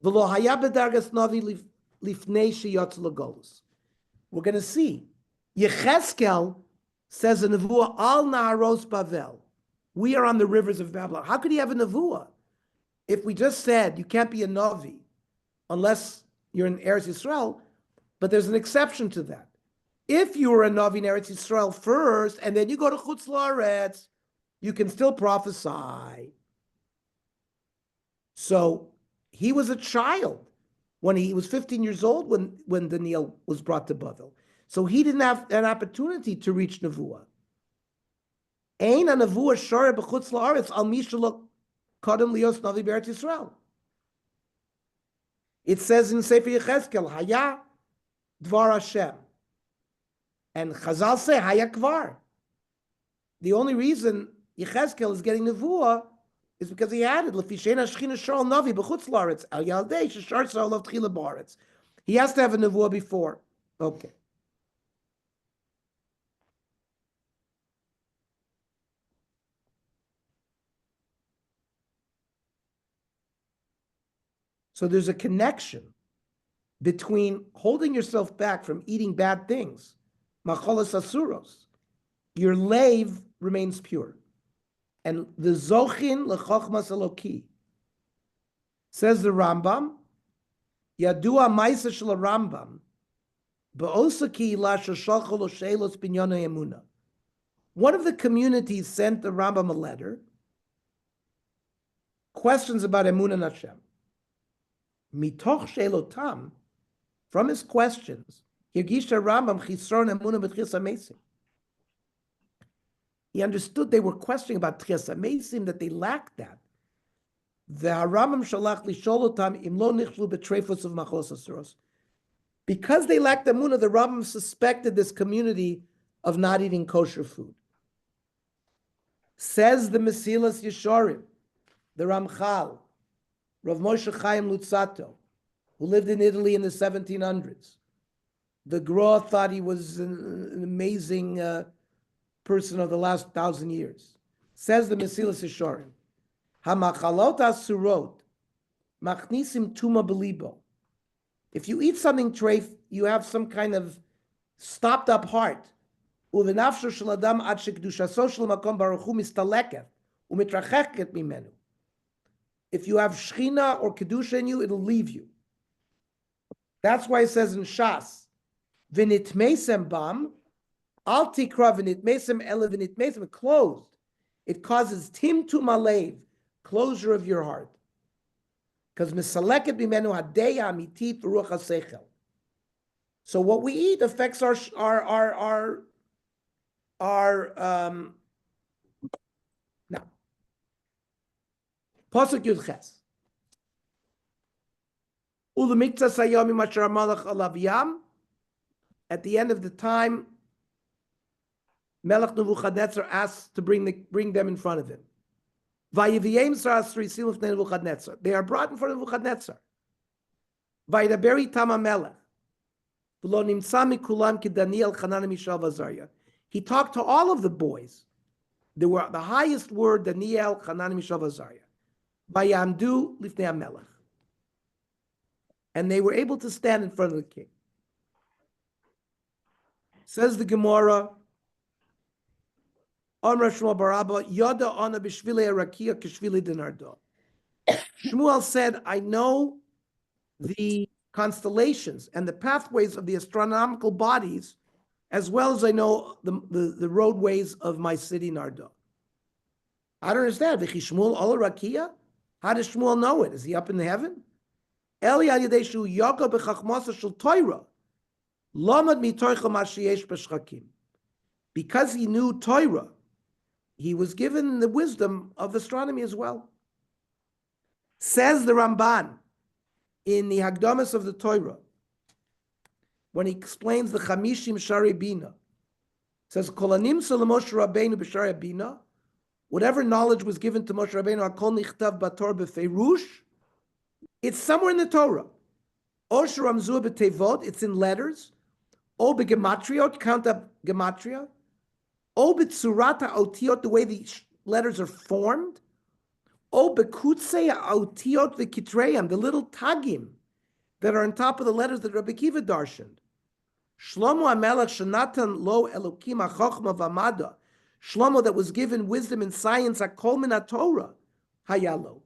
V'lo haya b'dargas navi lifnei sheyotz l'golus. We're going to see. Yecheskel says a nevuah al naharos Bavel. We are on the rivers of Babylon. How could he have a nevuah if we just said you can't be a navi unless you're in Eretz Yisrael? But there's an exception to that. If you were a navi in Eretz Yisrael first and then you go to Chutz La'aretz, you can still prophesy. So he was a child when he was 15 years old when Daniel was brought to Bavel. So he didn't have an opportunity to reach Nevuah. Ein a Nevuah shara b'chutz la'aretz al mi shelo kadem lios navi b'Eretz Yisrael. It says in Sefer Yechezkel, Haya Dvar Hashem. And Chazal say, Haya Kvar. The only reason Yechezkel is getting Nevuah is because he added, L'fishen hashchina shal navi b'chutz la'aretz al yaldei sheshar tza'olav tchila ba'aretz. He has to have a Nevuah before. Okay. So there's a connection between holding yourself back from eating bad things, macholas asuros. Your lave remains pure. And the zochin lechochmas eloki. Says the Rambam, Yadua Maisa shel Rambam, be'osaki la sheshalcho lo shelos binyana emuna. One of the communities sent the Rambam a letter, questions about emunah and Hashem. Mitoch shelotam, from his questions, Hirgisha Rambam chisron emunah b'tchias hamesim. He understood they were questioning about tchias hamesim, that they lacked that. The Rambam shalach lisholotam im lo nichlu b'treifos of macholos asuros. Because they lacked emunah, the Rambam suspected this community of not eating kosher food. Says the Mesilas Yesharim, the Ramchal, Rav Moshe Chaim Lutzato, who lived in Italy in the 1700s. The Gra thought he was an amazing person of the last 1,000 years. Says the Mesilas Yesharim, Hamachalot asurot machnisim tuma belibo. If you eat something treif, you have some kind of stopped up heart. Uvenafsho shel adam ad shekdushaso shel makom baruch hu mistaleket umitracheket mimenu. If you have Shechina or Kedusha in you, it'll leave you. That's why it says in Shas, V'nit mesem bam, al tikra v'nit mesem ele v'nit mesem, closed. It causes timtum alev, closure of your heart. Because misaleket bimenu hadeya amitit v'ruach hasechel. So what we eat affects our now. Pasuk Yud Ches. Ulamikta sayomi mashar malach alav yam. At the end of the time, Melech Nebuchadnezzar asked to bring them in front of him. Vayiviyem sarasri siluf Nebuchadnezzar. They are brought in front of Nebuchadnezzar. Vayidaberi tama melech. V'lo nimtza mikulam ki Daniel, Hanan, Mishael, Azariah. He talked to all of the boys. They were the highest were Daniel, Hanan, Mishael, Azariah. Vayamdu lifnei hamelech. And they were able to stand in front of the king. Says the Gemara, Amar Shmuel Barabba, Yada ana b'shvilei rakia k'shvilei dinardo. Shmuel said, I know the constellations and the pathways of the astronomical bodies, as well as I know the roadways of my city Nardo. I don't understand. V'chi Shmuel ala rakia? How does Shmuel know it? Is he up in heaven? Eli al yadei shu yaga b'chachmasa shel Torah. Lamad mitorcha ma sheyesh b'shchakim. Because he knew Torah, he was given the wisdom of astronomy as well. Says the Ramban in the Hagdamas of the Torah, when he explains the Chamishim Shari Bina, says, Kolanim Moshe Rabbeinu b'Shari Bina, whatever knowledge was given to Moshe Rabbeinu, Akol Nichtav Bator B'Feirush, it's somewhere in the Torah. O Sheramzu B'Tevot, it's in letters. O B'Gematriot, count up Gematria. O B'Tzurata Otiot, the way the letters are formed. O B'Kutzei Otiot V'Kitreim, the little tagim that are on top of the letters that Rabbi Kiva darshaned. Shlomo HaMelech Shenatan Lo Elokim HaChochma V'Amada. Shlomo that was given wisdom and science, HaKol Min HaTorah, Hayalo.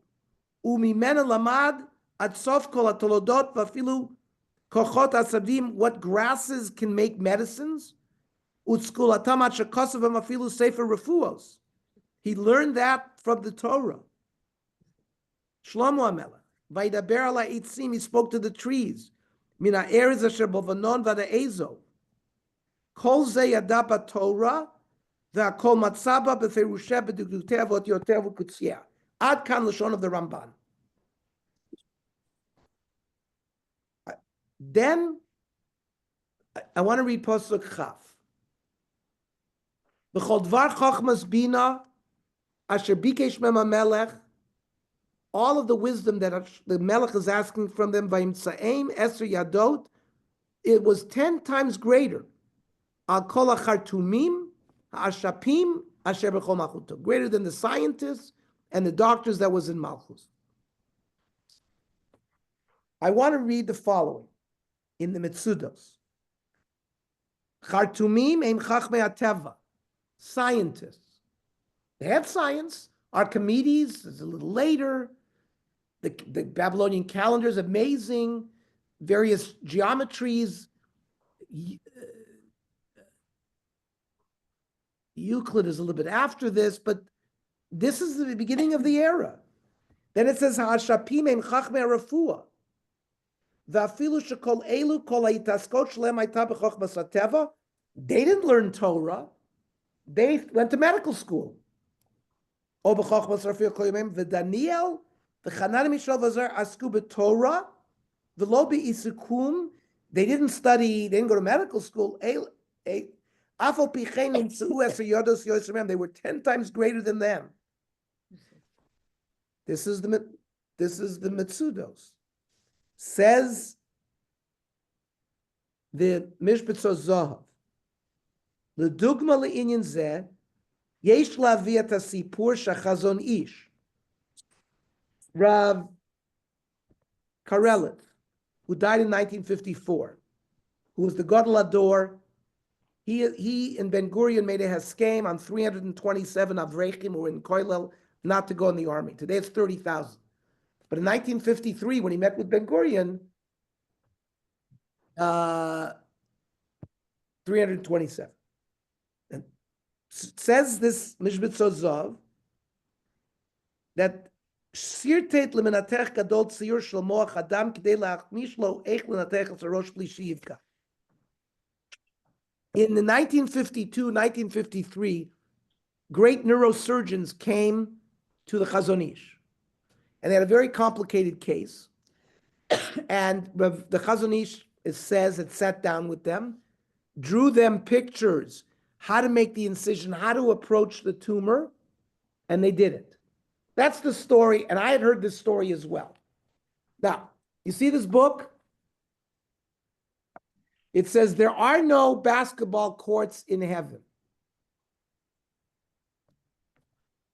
Umimena Lamad Ad Sof Kol HaTolodot V'Afilu Kochot HaSadim, what grasses can make medicines. Utzkulatam Ad Shekosav V'Afilu Sefer Refuos. He learned that from the Torah. Shlomo HaMelech. Vaydaber ala itzim, he spoke to the trees. Mina eretz asher bovanon vada ezo. Kol ze yada Torah, ve'akol matzaba b'ferusha b'dugduteh v'otiyoteh v'kutziyah. Ad kan lashon of the Ramban. Then, I want to read Pasuk Chaf. B'chol dvar chochmas bina, asher bikesh mem HaMelech, all of the wisdom that the Melech is asking from them, Vayimtsaim Eser Yadot, it was 10 times greater. Al Kol HaChartumim, HaAshapim, Asher B'chol Malchuto, greater than the scientists and the doctors that was in Malchus. I want to read the following in the Metzudos. Chartumim Ein Chachmei HaTeva, scientists. They have science. Archimedes is a little later. The Babylonian calendar is amazing. Various geometries. Euclid is a little bit after this, but this is the beginning of the era. Then it says, Ha'ashapim em chachmei refuah. Va'afilu shekol elu kol ha'itaskot shlem hayta b'chochmas hateva. They didn't learn Torah. They went to medical school. O b'chochmas refuah kol yomim v'Daniel v'Chanan Mishael v'Azar asku b'Torah v'lo b'isukum. They didn't study. They didn't go to medical school. They were 10 times greater than them. This is the Metzudos. Says the Mishpat Zohav. L'dugma le'inyan zeh, yesh lavi et hasipur shachazon ish. Rav Karelov, who died in 1954, who was the Gadol Hador. He and Ben Gurion made a haskem on 327 Avrechim who were in Koilel not to go in the army. Today it's 30,000. But in 1953, when he met with Ben Gurion, 327. And says this Mishpat Zohav that Sirtet lemenatech gadol tziyur shel moach adam k'dei la'achmish lo eich lenatech es harosh bli sheyivka. In the 1952, 1953, great neurosurgeons came to the Chazon Ish, and they had a very complicated case. And the Chazon Ish, it says it sat down with them, drew them pictures, how to make the incision, how to approach the tumor, and they did it. That's the story, and I had heard this story as well. Now, you see this book? It says, there are no basketball courts in heaven.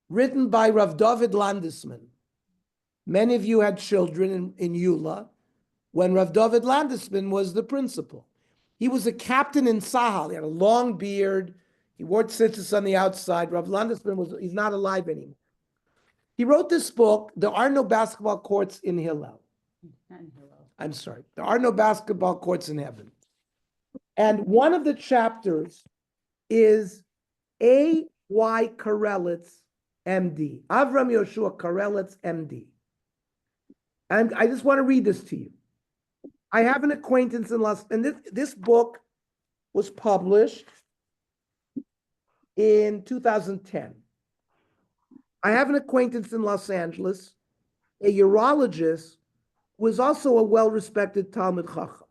Written by Rav David Landesman. Many of you had children in Eula when Rav David Landesman was the principal. He was a captain in Sahal. He had a long beard. He wore tzitzis on the outside. Rav Landesman he's not alive anymore. He wrote this book, There Are No Basketball Courts in Hillel. I'm sorry. There are no basketball courts in heaven. And one of the chapters is A.Y. Karelitz, MD. Avram Yoshua Karelitz, MD. And I just want to read this to you. I have an acquaintance in and this book was published in 2010. I have an acquaintance in Los Angeles, a urologist who is also a well-respected Talmud Chacham.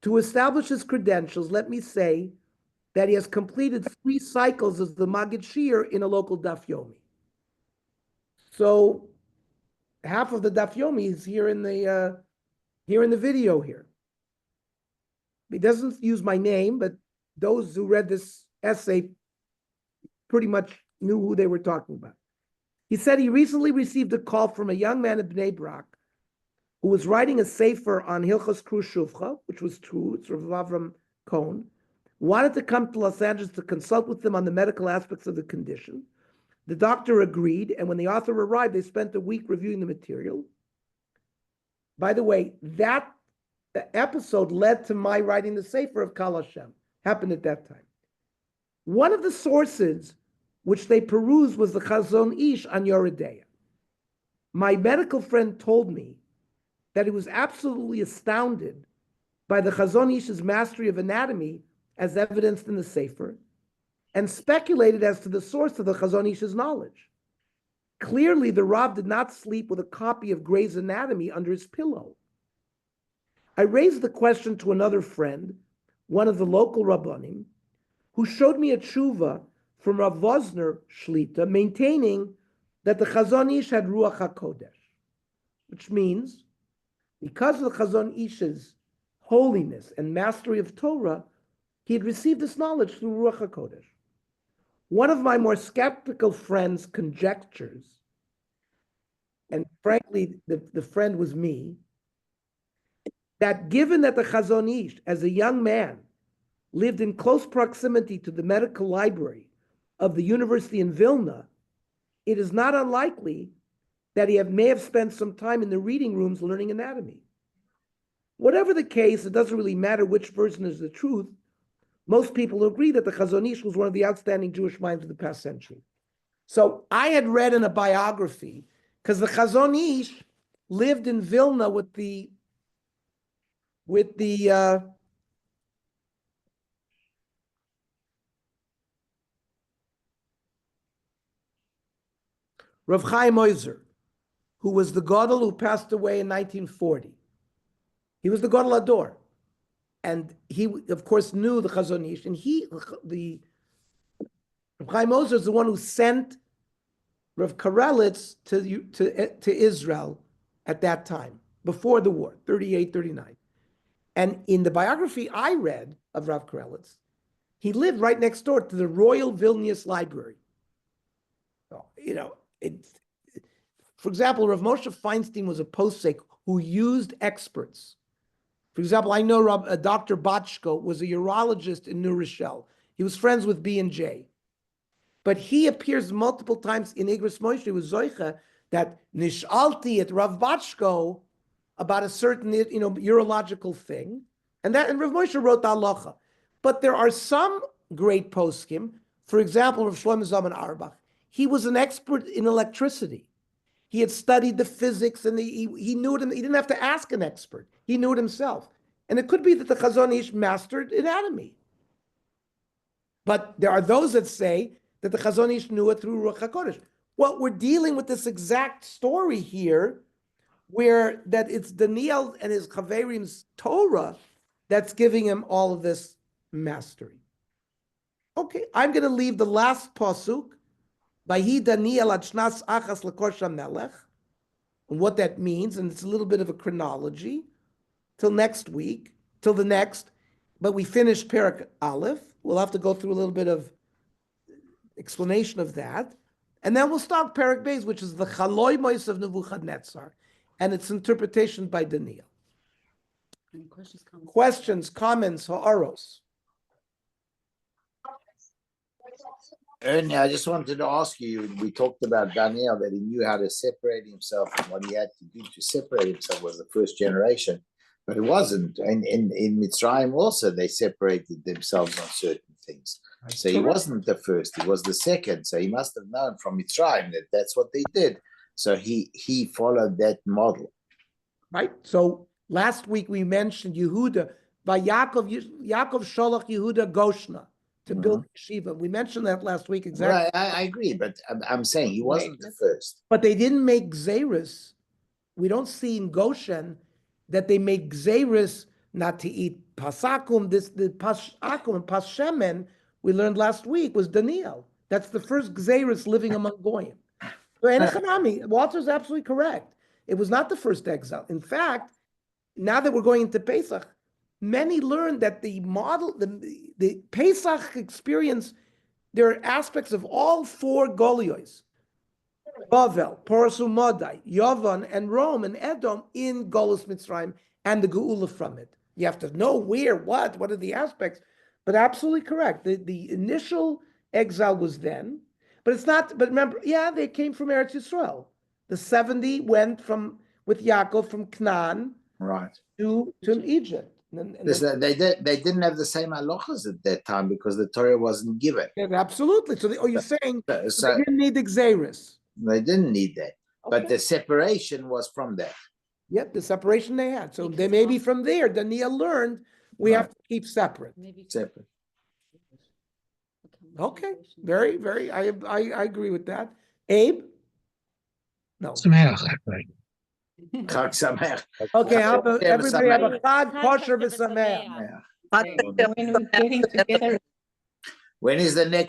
To establish his credentials, let me say that he has completed 3 cycles as the Maggid Shir in a local Daf Yomi. So half of the Daf Yomi is here in the video here. He doesn't use my name, but those who read this essay pretty much knew who they were talking about. He said he recently received a call from a young man in Bnei Brak who was writing a sefer on Hilchos Krushuvcha, which was true, it's Rav Avram Cohen, wanted to come to Los Angeles to consult with him on the medical aspects of the condition. The doctor agreed, and when the author arrived, they spent a week reviewing the material. By the way, that episode led to my writing the sefer of Kal Hashem, happened at that time. One of the sources which they perused was the Chazon Ish on Yoredeya. My medical friend told me that he was absolutely astounded by the Chazon Ish's mastery of anatomy as evidenced in the Sefer, and speculated as to the source of the Chazon Ish's knowledge. Clearly, the Rav did not sleep with a copy of Gray's Anatomy under his pillow. I raised the question to another friend, one of the local Rabbanim, who showed me a tshuva from Rav Vosner Shlita, maintaining that the Chazon Ish had Ruach HaKodesh, which means because of the Chazon Ish's holiness and mastery of Torah, he had received this knowledge through Ruach HaKodesh. One of my more skeptical friends conjectures, and frankly, the friend was me, that given that the Chazon Ish, as a young man, lived in close proximity to the medical library of the university in Vilna, it is not unlikely that he may have spent some time in the reading rooms learning anatomy. Whatever the case, it doesn't really matter which version is the truth. Most people agree that the Chazon Ish was one of the outstanding Jewish minds of the past century. So I had read in a biography, because the Chazon Ish lived in Vilna with the Rav Chaim Oizer, who was the Gadol who passed away in 1940. He was the Gadol Ador. And he, of course, knew the Chazon Ish. And Rav Chaim Oizer is the one who sent Rav Karelitz to Israel at that time, before the war, 38, 39. And in the biography I read of Rav Karelitz, he lived right next door to the Royal Vilnius Library. So, for example, Rav Moshe Feinstein was a posek who used experts. For example, I know Dr. Batchko was a urologist in New Rochelle. He was friends with B&J. But he appears multiple times in Igros Moshe with Zoicha that Nishalti at Rav Batchko about a certain urological thing. And Rav Moshe wrote the halacha. But there are some great poskim, for example, Rav Shlomo Zalman Auerbach. He was an expert in electricity. He had studied the physics, and he knew it. He didn't have to ask an expert. He knew it himself. And it could be that the Chazon Ish mastered anatomy. But there are those that say that the Chazon Ish knew it through Ruach HaKodesh. Well, we're dealing with this exact story here where that it's Daniel and his Chaverim's Torah that's giving him all of this mastery. Okay, I'm going to leave the last pasuk, Vahi Daniel ad shnas achas l'kor melech, and what that means, and it's a little bit of a chronology, till next week, till the next, but we finished Perek Aleph. We'll have to go through a little bit of explanation of that, and then we'll start Perek Beis, which is the Chaloi Mois of Nebuchadnezzar, and its interpretation by Daniel. Any questions, comments? Questions, comments, ha'aros? Ernie, I just wanted to ask you, we talked about Daniel, that he knew how to separate himself, and what he had to do to separate himself was the first generation. But it wasn't. And in Mitzrayim also, they separated themselves on certain things. So he wasn't the first, he was the second. So he must have known from Mitzrayim that that's what they did. So he followed that model. Right? So last week we mentioned Yehuda, by Yaakov Sholach Yehuda Goshna to build Shiva. We mentioned that last week exactly. Right, I agree, but I'm saying he wasn't the first. But they didn't make Xeris. We don't see in Goshen that they make Xeris not to eat Pasakum. The Pasakum and Pashemen we learned last week was Daniel. That's the first Xeris living among Goyim. So Enochanami, Walter's absolutely correct. It was not the first exile. In fact, now that we're going into Pesach, many learned that the model, the Pesach experience, there are aspects of all four Golios, Bavel, Porus Umadai, Yavan, and Rome and Edom in Golus Mitzrayim and the Geula from it. You have to know where, what are the aspects, but absolutely correct. The initial exile was then, but it's not, but remember, yeah, they came from Eretz Yisrael. The 70 went with Yaakov from Canaan Right. to Egypt. And Listen, they didn't have the same halachas at that time because the Torah wasn't given. yeah, absolutely. So you're saying So they didn't need the Xeris. they didn't need that. But Okay. the separation was from that. Yep, the separation they had. So they Because may be also- from there. Daniel learned we have to keep separate. Maybe. Separate. Okay, very, very, I agree with that. Abe? No. Chag Sameach. Okay, how about Yeah, everybody have a Sameach. Chag Chag kosher Sameach. v'sameach? Yeah. When we're getting together. When is the next